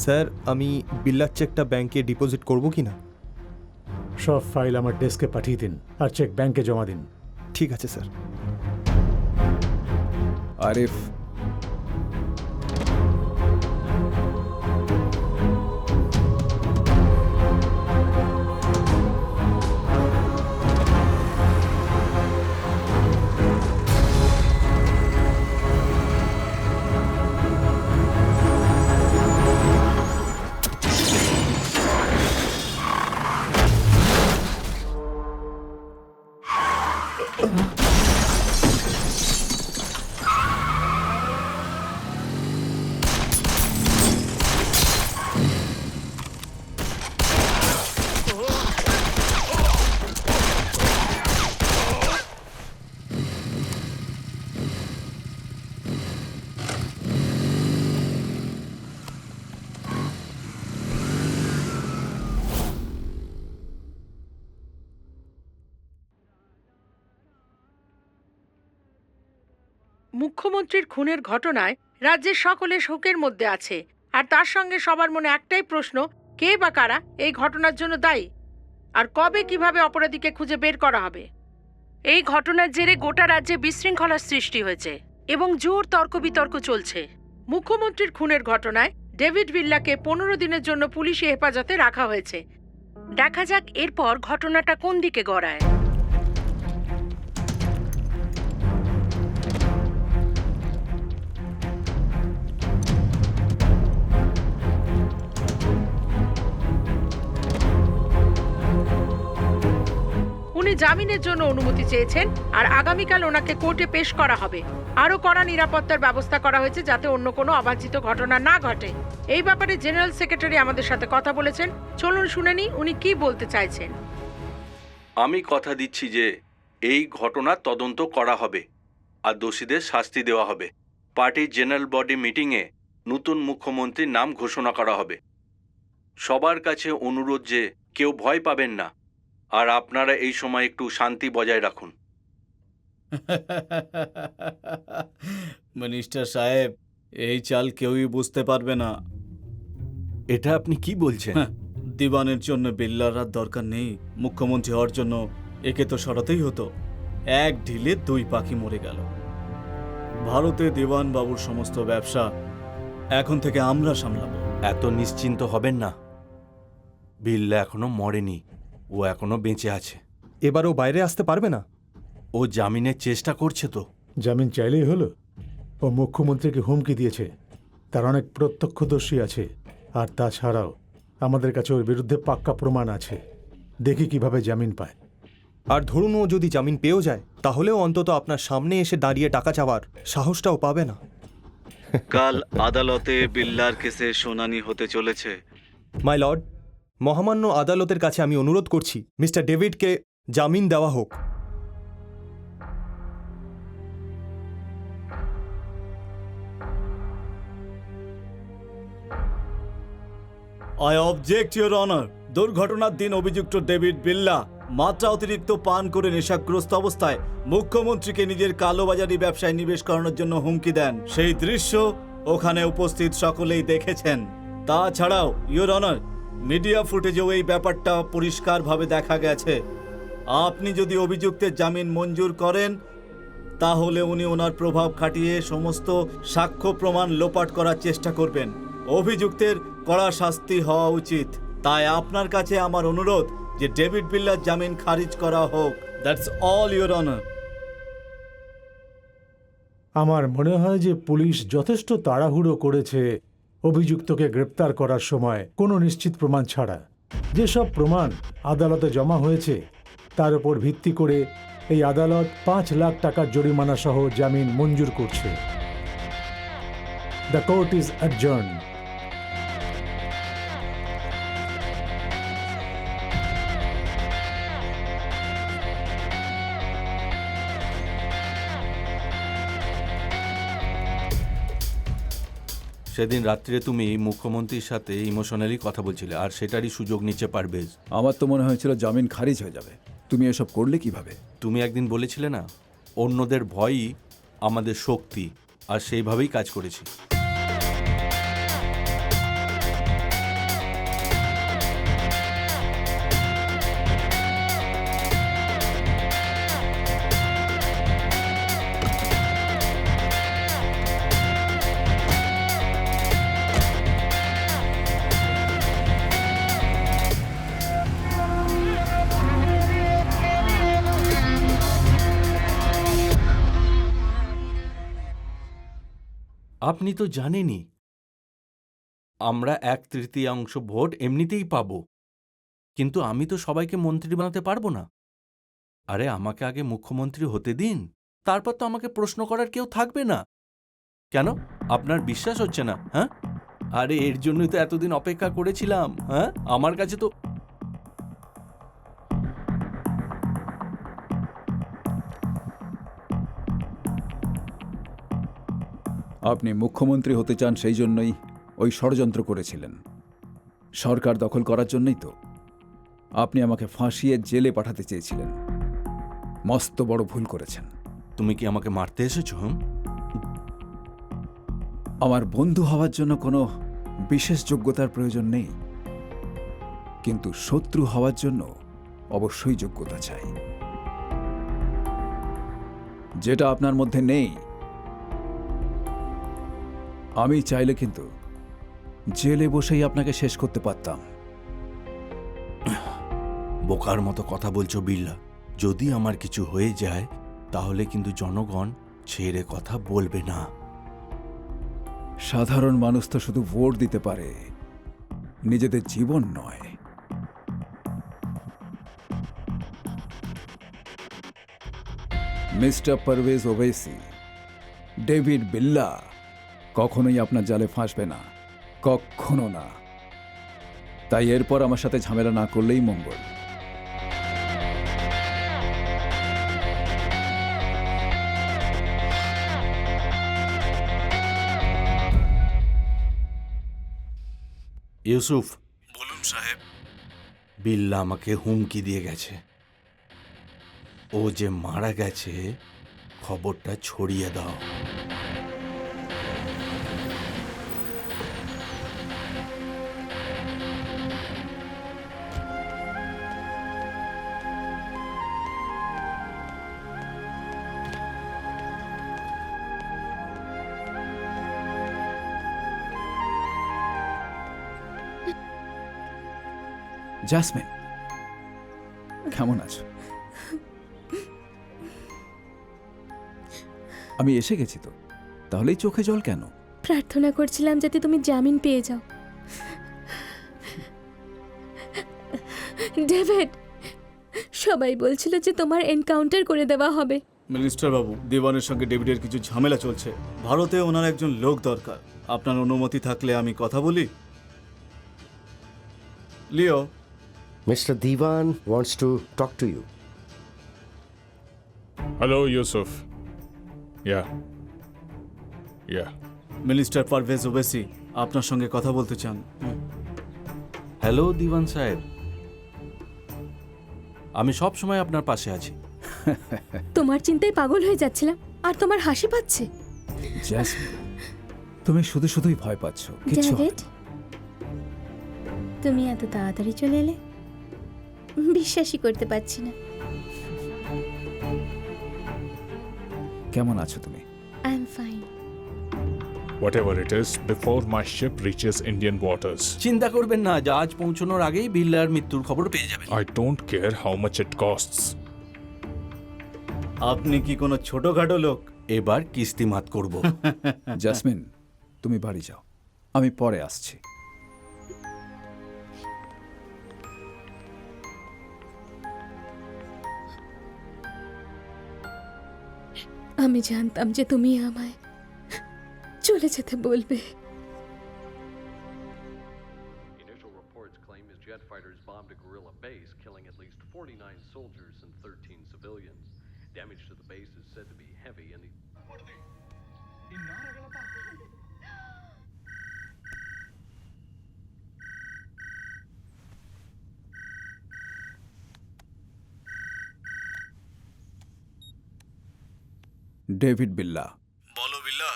স্যার, আমি বিল্লার চেকটা ব্যাংকে ডিপোজিট করব কি না? সব ফাইল আমার ডেস্কে পাঠিয়ে দিন আর চেক ব্যাংকে জমা দিন। ঠিক আছে স্যার। আরিফ, মুখ্যমন্ত্রীর খুনের ঘটনায় রাজ্যের সকলে শোকের মধ্যে আছে, আর তার সঙ্গে সবার মনে একটাই প্রশ্ন, কে বা কারা এই ঘটনার জন্য দায়ী, আর কবে কিভাবে অপরাধীকে খুঁজে বের করা হবে। এই ঘটনার জেরে গোটা রাজ্যে বিশৃঙ্খলার সৃষ্টি হয়েছে এবং জোর তর্ক বিতর্ক চলছে। মুখ্যমন্ত্রীর খুনের ঘটনায় ডেভিড বিল্লাকে 15 দিনের জন্য পুলিশি হেফাজতে রাখা হয়েছে। দেখা যাক এরপর ঘটনাটা কোন দিকে গড়ায়। উনি জামিনের জন্য অনুমতি চেয়েছেন, আর আগামীকাল ওনাকে কোর্টে পেশ করা হবে। আরও কড়া নিরাপত্তার ব্যবস্থা করা হয়েছে যাতে অন্য কোনো অবাঞ্ছিত ঘটনা না ঘটে। এই ব্যাপারে জেনারেল সেক্রেটারি আমাদের সাথে কথা বলেছেন। চলুন শুনে নিই উনি কি বলতে চাইছেন। আমি কথা দিচ্ছি যে এই ঘটনার তদন্ত করা হবে আর দোষীদের শাস্তি দেওয়া হবে। পার্টির জেনারেল বডি মিটিংয়ে নতুন মুখ্যমন্ত্রীর নাম ঘোষণা করা হবে। সবার কাছে অনুরোধ যে কেউ ভয় পাবেন না, আর আপনারা এই সময় একটু শান্তি বজায় রাখুন। মিনিস্টার সাহেব, এই চাল কেউই বুঝতে পারবে না। এটা আপনি কি বলছেন? দিবানের জন্য বিল্লার আর দরকার নেই। মুখ্যমন্ত্রী হওয়ার জন্য একে তো সরাতেই হতো। এক ঢিলে দুই পাখি মরে গেল। ভারতে দিবান বাবুর সমস্ত ব্যবসা এখন থেকে আমরা সামলাবো। এত নিশ্চিন্ত হবেন না, বিল্লা এখনো মরেনি, ও এখনো বেঁচে আছে। এবারও বাইরে আসতে পারবে না? ও জামিনের চেষ্টা করছে তো। জামিন চাইলেই হলো? ও মুখ্যমন্ত্রীকে হুমকি দিয়েছে, তার অনেক প্রত্যক্ষদর্শী আছে, আর তাছাড়াও আমাদের কাছে ওর বিরুদ্ধে পাক্কা প্রমাণ আছে। দেখি কিভাবে জামিন পায়। আর ধরুন ও যদি জামিন পেয়েও যায়, তাহলেও অন্তত আপনার সামনে এসে দাঁড়িয়ে টাকা চাওয়ার সাহসটাও পাবে না। কাল আদালতে বিল্লার কেসে শুনানি হতে চলেছে। মাই লর্ড, মহামান্য আদালতের কাছে আমি অনুরোধ করছি মিস্টার ডেভিডকে জামিন দেওয়া হোক। I object your honour. দুর্ঘটনার দিন অভিযুক্ত ডেভিড বিল্লা মাত্রা অতিরিক্ত পান করে নেশাগ্রস্ত অবস্থায় মুখ্যমন্ত্রীকে নিজের কালোবাজারি ব্যবসায় নিবেশ করানোর জন্য হুমকি দেন। সেই দৃশ্য ওখানে উপস্থিত সকলেই দেখেছেন। তাছাড়াও ইউর অনার, মিডিয়া ফুটেজেও এই ব্যাপারটা পরিষ্কারভাবে দেখা গেছে। আপনি যদি অভিযুক্তের জামিন মঞ্জুর করেন, তাহলে উনি ওনার প্রভাব খাটিয়ে সমস্ত সাক্ষ্য প্রমাণ লোপাট করার চেষ্টা করবেন। অভিযুক্তের কড়া শাস্তি হওয়া উচিত। তাই আপনার কাছে আমার অনুরোধ যে ডেভিড বিল্লার জামিন খারিজ করা হোক। That's all your honour. আমার মনে হয় যে পুলিশ যথেষ্ট তাড়াহুড়ো করেছে অভিযুক্তকে গ্রেপ্তার করার সময় কোনো নিশ্চিত প্রমাণ ছাড়া। যেসব প্রমাণ আদালতে জমা হয়েছে তার উপর ভিত্তি করে এই আদালত 5 লাখ টাকার জরিমানা সহ জামিন মঞ্জুর করছে। The court is adjourned. সেদিন রাত্রে তুমি মুখ্যমন্ত্রীর সাথে ইমোশনালি কথা বলছিলে, আর সেটারই সুযোগ নিচ্ছে পারভেজ। আমার তো মনে হয়েছিল জামিন খারিজ হয়ে যাবে। তুমি এসব করলে কিভাবে? তুমি একদিন বলেছিলে না, অন্যদের ভয়ই আমাদের শক্তি, আর সেইভাবেই কাজ করেছি। আপনি তো জানেনই আমরা 1/3 ভোট এমনিতেই পাবো, কিন্তু আমি তো সবাইকে মন্ত্রী বানাতে পারবো না। আরে আমাকে আগে মুখ্যমন্ত্রী হতে দিন, তারপর তো আমাকে প্রশ্ন করার কেউ থাকবে না। কেন আপনার বিশ্বাস হচ্ছে না? হ্যাঁ, আরে এর জন্যই তো এতদিন অপেক্ষা করেছিলাম। হ্যাঁ, আমার কাছে তো আপনি মুখ্যমন্ত্রী হতে চান, সেই জন্যই ওই ষড়যন্ত্র করেছিলেন। সরকার দখল করার জন্যই তো আপনি আমাকে ফাঁসিয়ে জেলে পাঠাতে চেয়েছিলেন। মস্ত বড় ভুল করেছেন। তুমি কি আমাকে মারতে এসেছো? আমার বন্ধু হওয়ার জন্য কোনো বিশেষ যোগ্যতার প্রয়োজন নেই, কিন্তু শত্রু হওয়ার জন্য অবশ্যই যোগ্যতা চাই, যেটা আপনার মধ্যে নেই। আমি চাইলে কিন্তু জেলে বসেই আপনাকে শেষ করতে পারতাম। বোকার মতো কথা বলছো বিল্লা। যদি আমার কিছু হয়ে যায় তাহলে কিন্তু জনগণ ছেড়ে কথা বলবে না। সাধারণ মানুষ তো শুধু ভোট দিতে পারে, নিজেদের জীবন নয়। মিস্টার পারভেজ ওবৈসি, ডেভিড বিল্লা কখনোই আপনার জালে ফাঁসবে না, কখনো না। তাই এরপর আমার সাথে ঝামেলা না করলেই মঙ্গল। ইউসুফ, বলুন সাহেব। বিল্লা আমাকে হুমকি দিয়ে গেছে। ও যে মারা গেছে খবরটা ছড়িয়ে দাও। জাসমিন, কেমন আছো? আমি এসে গেছি তো, তাহলেই চোখে জল কেন? প্রার্থনা করছিলাম যাতে তুমি জামিন পেয়ে যাও। ডেভিড, সবাই বলছিল যে তোমার এনকাউন্টার করে দেওয়া হবে। মিনিস্টার বাবু, দেওয়ানের সঙ্গে ডেভিডের কিছু ঝামেলা চলছে। ভারতে ওনার একজন লোক দরকার। আপনার অনুমতি থাকলে আমি কথা বলি। লিও, Mr. Diwan wants to talk to you. Hello, Yusuf. Yeah. Yeah. Minister Parvez Owaisi আপনার সঙ্গে কথা বলতে চান। হ্যালো দিওয়ান সাহেব, আমি সব সময় আপনার পাশে আছি। তোমার চিন্তায় পাগল হয়ে যাচ্ছিলাম, আর তোমার হাসি পাচ্ছে। জাসমিন, তুমি শুধু শুধুই ভয় পাচ্ছ। কিছু ডেভিড, তুমি এত তাড়াতাড়ি চলে এলে, বিশ্বাসই করতে পারছি না। কেমন আছো তুমি? I am fine. Whatever it is, before my ship reaches Indian waters. চিন্তা করবেন না, জাহাজ পৌঁছানোর আগেই বিল্লার মৃত্যুর খবর পেয়ে যাবেন। I don't care how much it costs. আপনি কি কোনো ছোটখাটো লোক? এবার কিস্তি মাত করব। জাসমিন, তুমি বাড়ি যাও, আমি পরে আসছি। আমি জানতাম যে তুমি আমায় চলে যেতে বলবে। Initial reports claim his jet fighters bombed a guerrilla base, killing at least 49 soldiers and 13 civilians. Damage to the base is said to be heavy, and the David বিল্লা। বলো বিল্লা,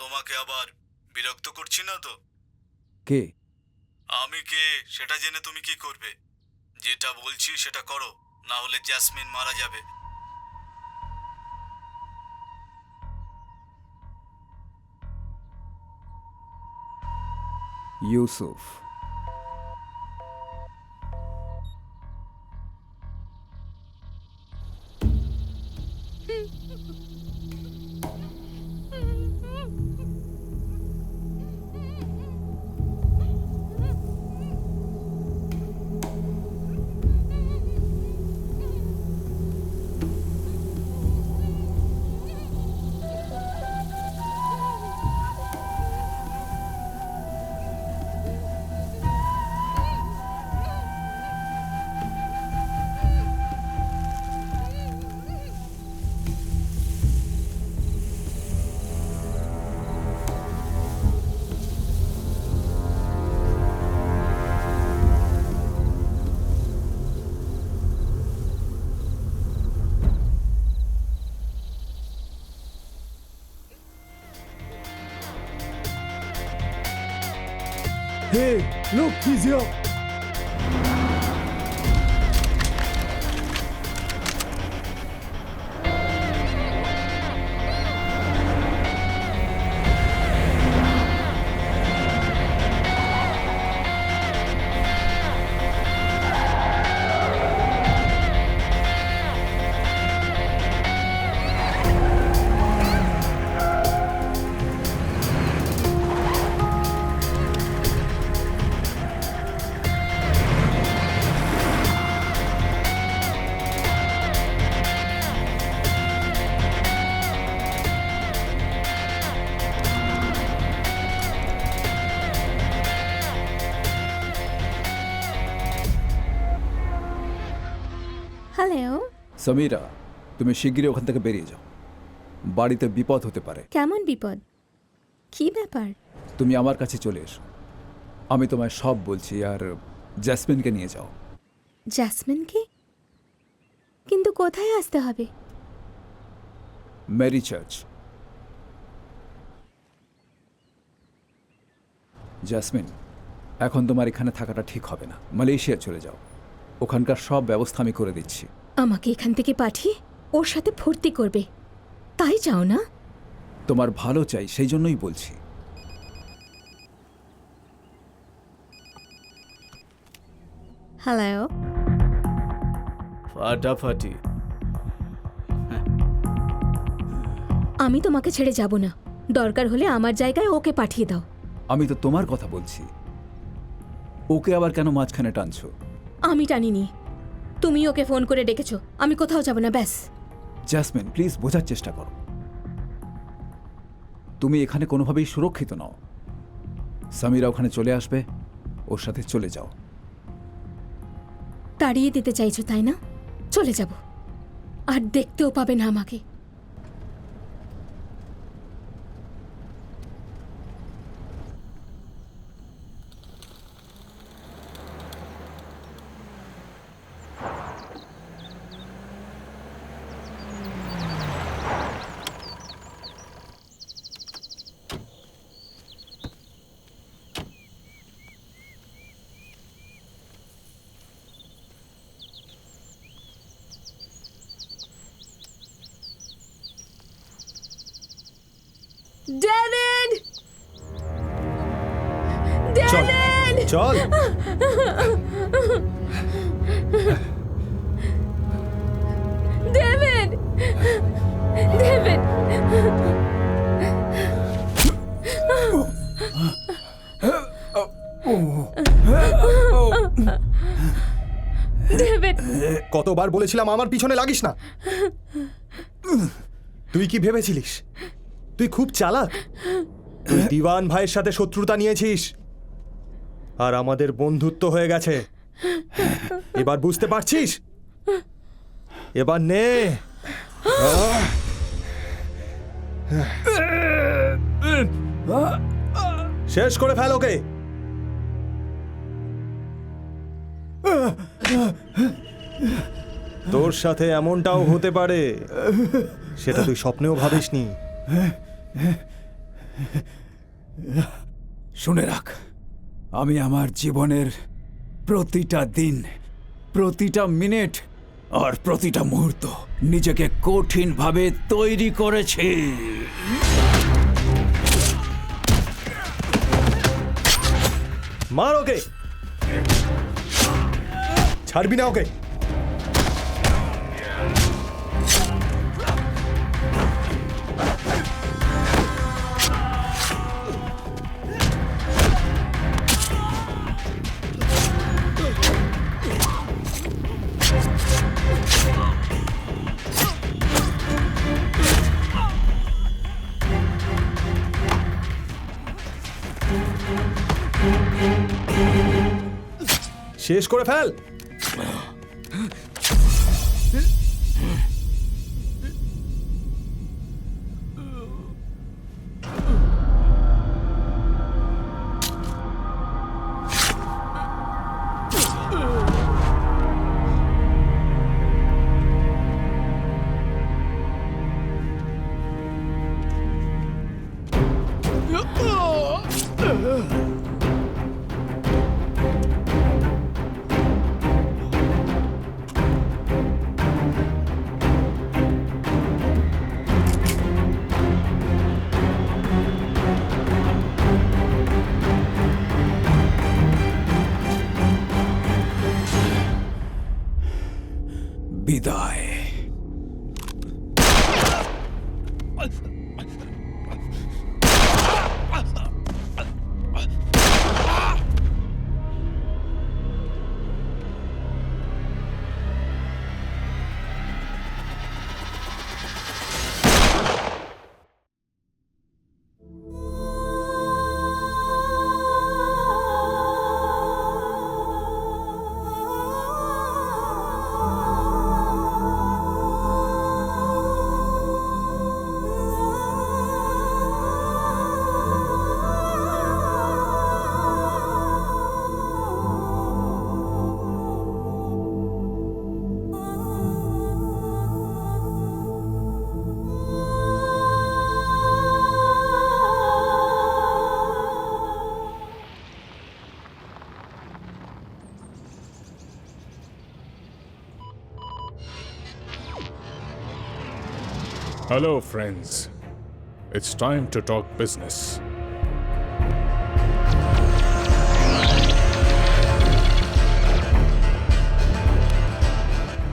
তোমাকে আবার বিরক্ত করছি না তো? কে? আমি কে সেটা জেনে তুমি কি করবে? যেটা বলছি সেটা করো, না হলে জ্যাসমিন মারা যাবে। Yusuf. Hey, look, he's here. Hello. Samira, তুমি শিগগিরই ওখান থেকে বেরিয়ে যাও, বাড়িতে বিপদ হতে পারে। কেমন বিপদ? কি ব্যাপার? তুমি আমার কাছে চলে এসো, আমি তোমায় সব বলছি। আর জ্যাসমিনকে নিয়ে যাও। জাসমিনকে? কিন্তু কোথায় আসতে হবে? Mary church. জ্যাসমিন, এখন তোমার এখানে থাকাটা ঠিক হবে না, মালয়েশিয়া চলে যাও, ওখানকার সব ব্যবস্থা আমি করে দিচ্ছি। আমাকে এখান থেকে পাঠিয়ে ওর সাথে ফুর্তি করবে, তাই চাও না? তোমার ভালো চাই, সেই জন্যই বলছি। হ্যালো। ফাটাফাটি। আমি তোমাকে ছেড়ে যাব না, দরকার হলে আমার জায়গায় ওকে পাঠিয়ে দাও। আমি তো তোমার কথা বলছি, ওকে আবার কেন মাঝখানে টানছো? আমি টানিনি, তুমি ওকে ফোন করে ডেকেছো। আমি কোথাও যাব না, ব্যাস। জ্যাসমিন, প্লিজ বোঝার চেষ্টা করো। তুমি এখানে কোনোভাবেই সুরক্ষিত নও। সামিরা ওখানে চলে আসবে, ওর সাথে চলে যাও। তাড়িয়ে দিতে চাইছো তাই না? চলে যাব, আর দেখতেও পাবে না আমাকে। ডেভিড! ডেভিড! চল। ডেভিড! ডেভিড! ডেভিড! কতবার বলেছিলাম আমার পিছনে লাগিস না। তুই কি ভেবেছিলিস তুই খুব চালাক? তুই দিওয়ান ভাইয়ের সাথে শত্রুতা নিয়েছিস, আর আমাদের বন্ধুত্ব হয়ে গেছে। এবার বুঝতে পারছিস? এবার নে। শেষ করে ফেল ওকে। তোর সাথে এমনটাও হতে পারে, সেটা তুই স্বপ্নেও ভাবিসনি। শুনে রাখ, আমি আমার জীবনের প্রতিটা দিন, প্রতিটা মিনিট আর প্রতিটা মুহূর্ত নিজেকে কঠিনভাবে তৈরি করেছি। মার ওকে, ছাড়বি না ওকে। শেষ করে ফেল। বিদায়। Hello, friends. It's time to talk business.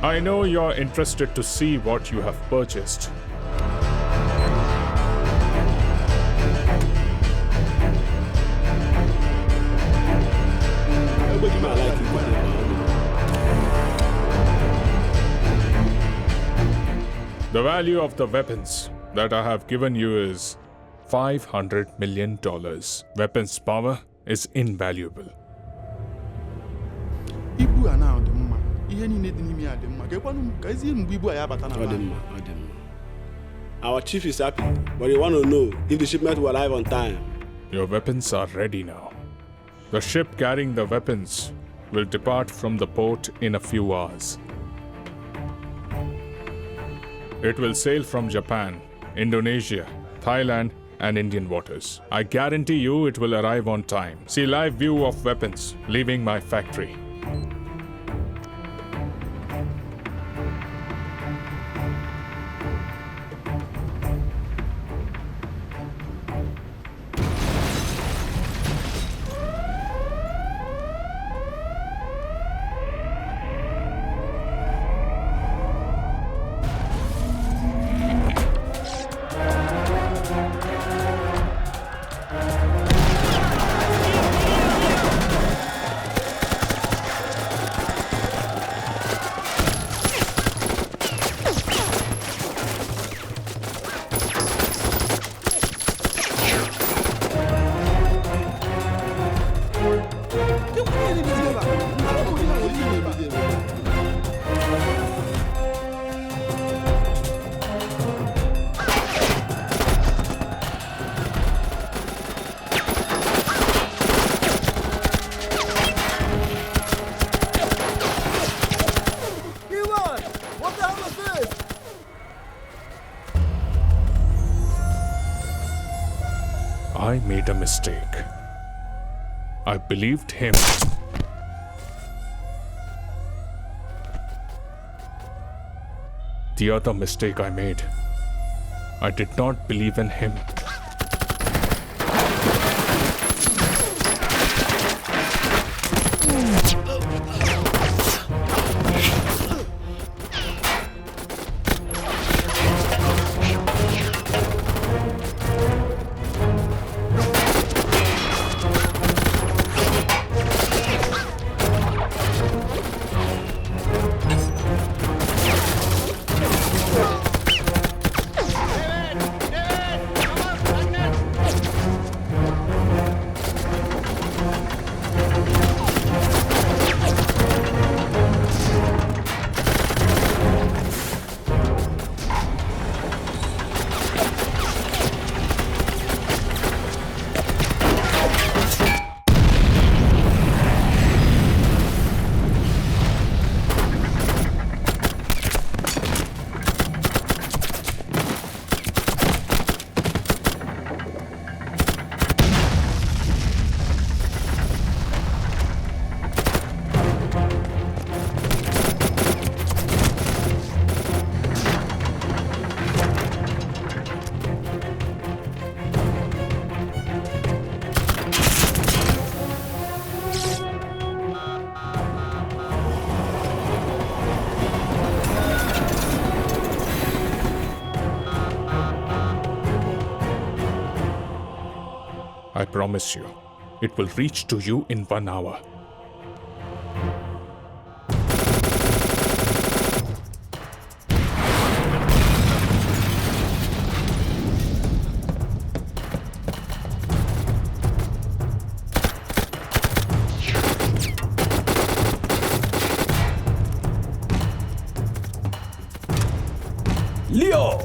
I know you're interested to see what you have purchased. The value of the weapons that I have given you is $500 million. Weapons power is invaluable. Ibu a na-adị mma. Ihe niile dị n'ime ya dị mma. Gekwanụ m ka ezi mgbe ibu a ya bata na Ọ dị mma, ọ dị mma. Our chief is happy, but he want to know if the shipment will arrive on time. Your weapons are ready now. The ship carrying the weapons will depart from the port in a few hours. It will sail from Japan, Indonesia, Thailand, and Indian waters. I guarantee you it will arrive on time. See live view of weapons leaving my factory. I made a mistake. I believed him. The other mistake I made, I did not believe in him. I promise you, it will reach to you in 1 hour. Leo!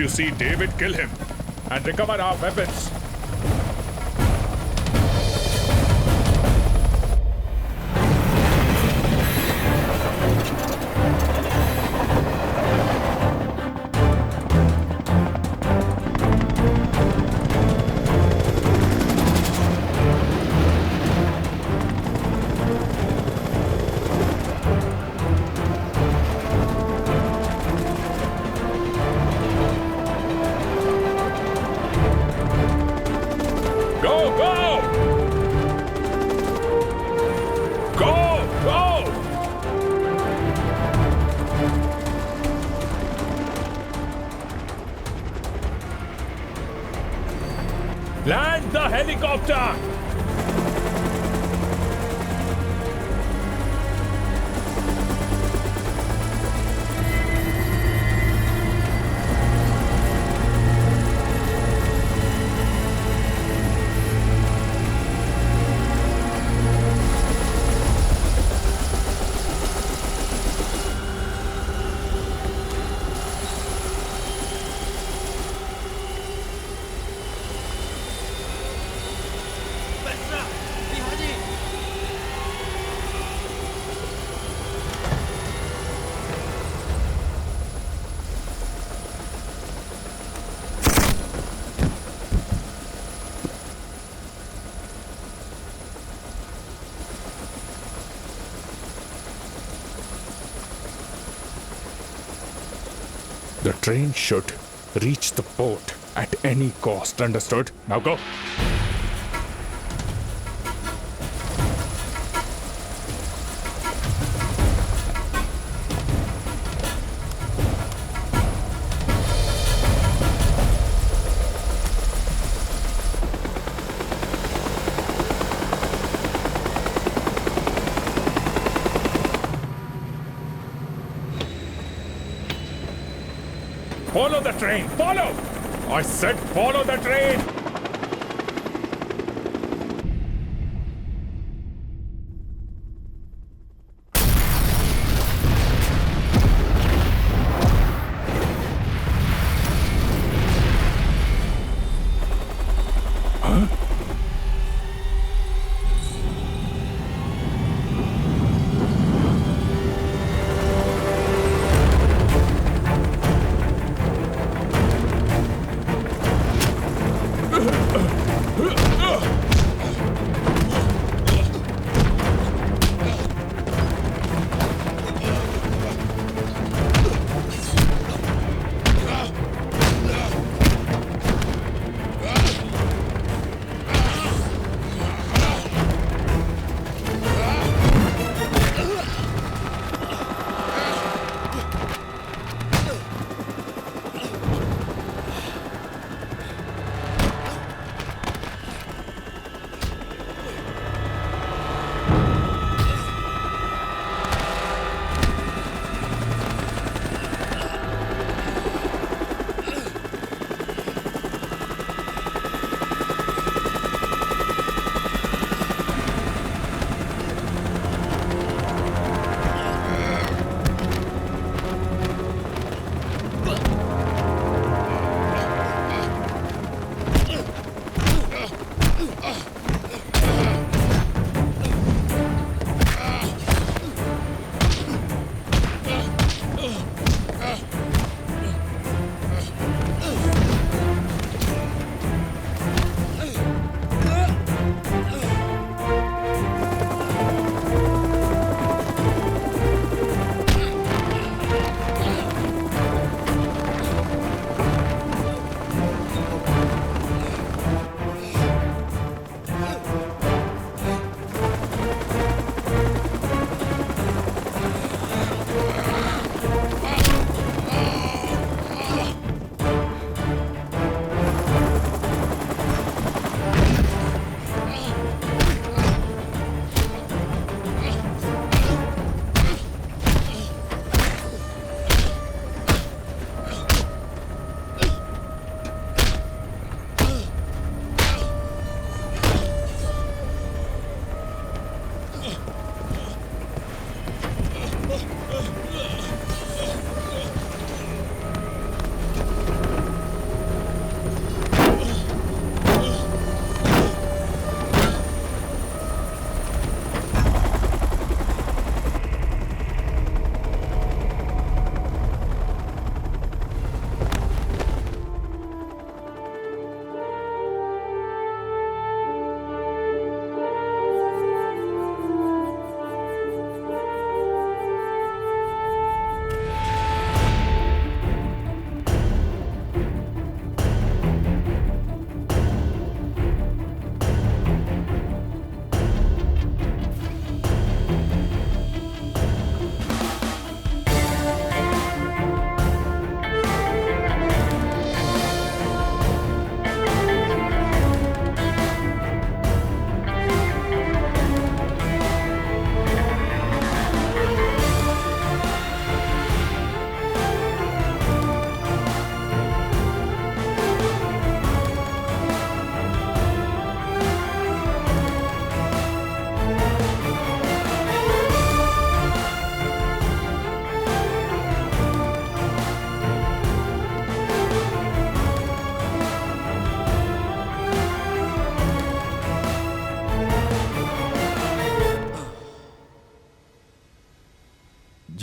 you see David, kill him and recover our weapons. Land the helicopter! The train should reach the port at any cost, understood? Now go. Follow the train! Follow! I said follow the train! Huh?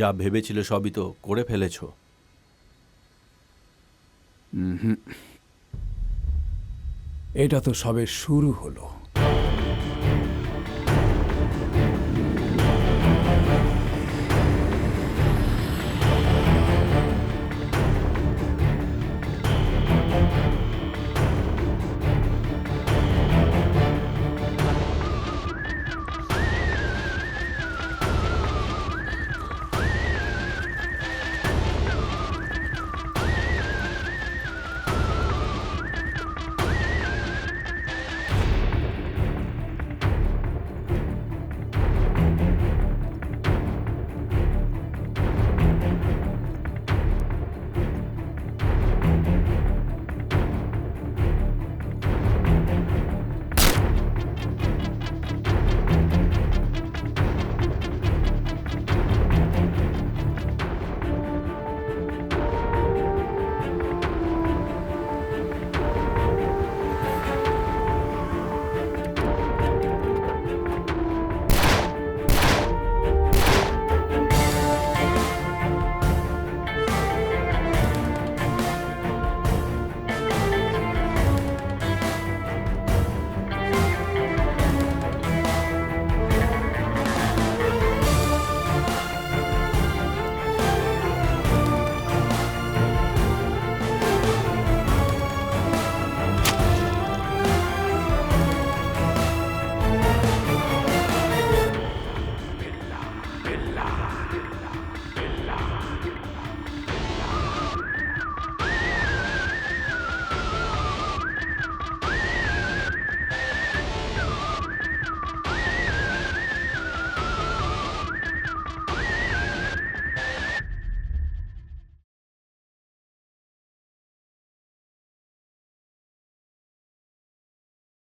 যা ভেবেছিল সবই তো করে ফেলেছো। এটা তো সবে শুরু হলো।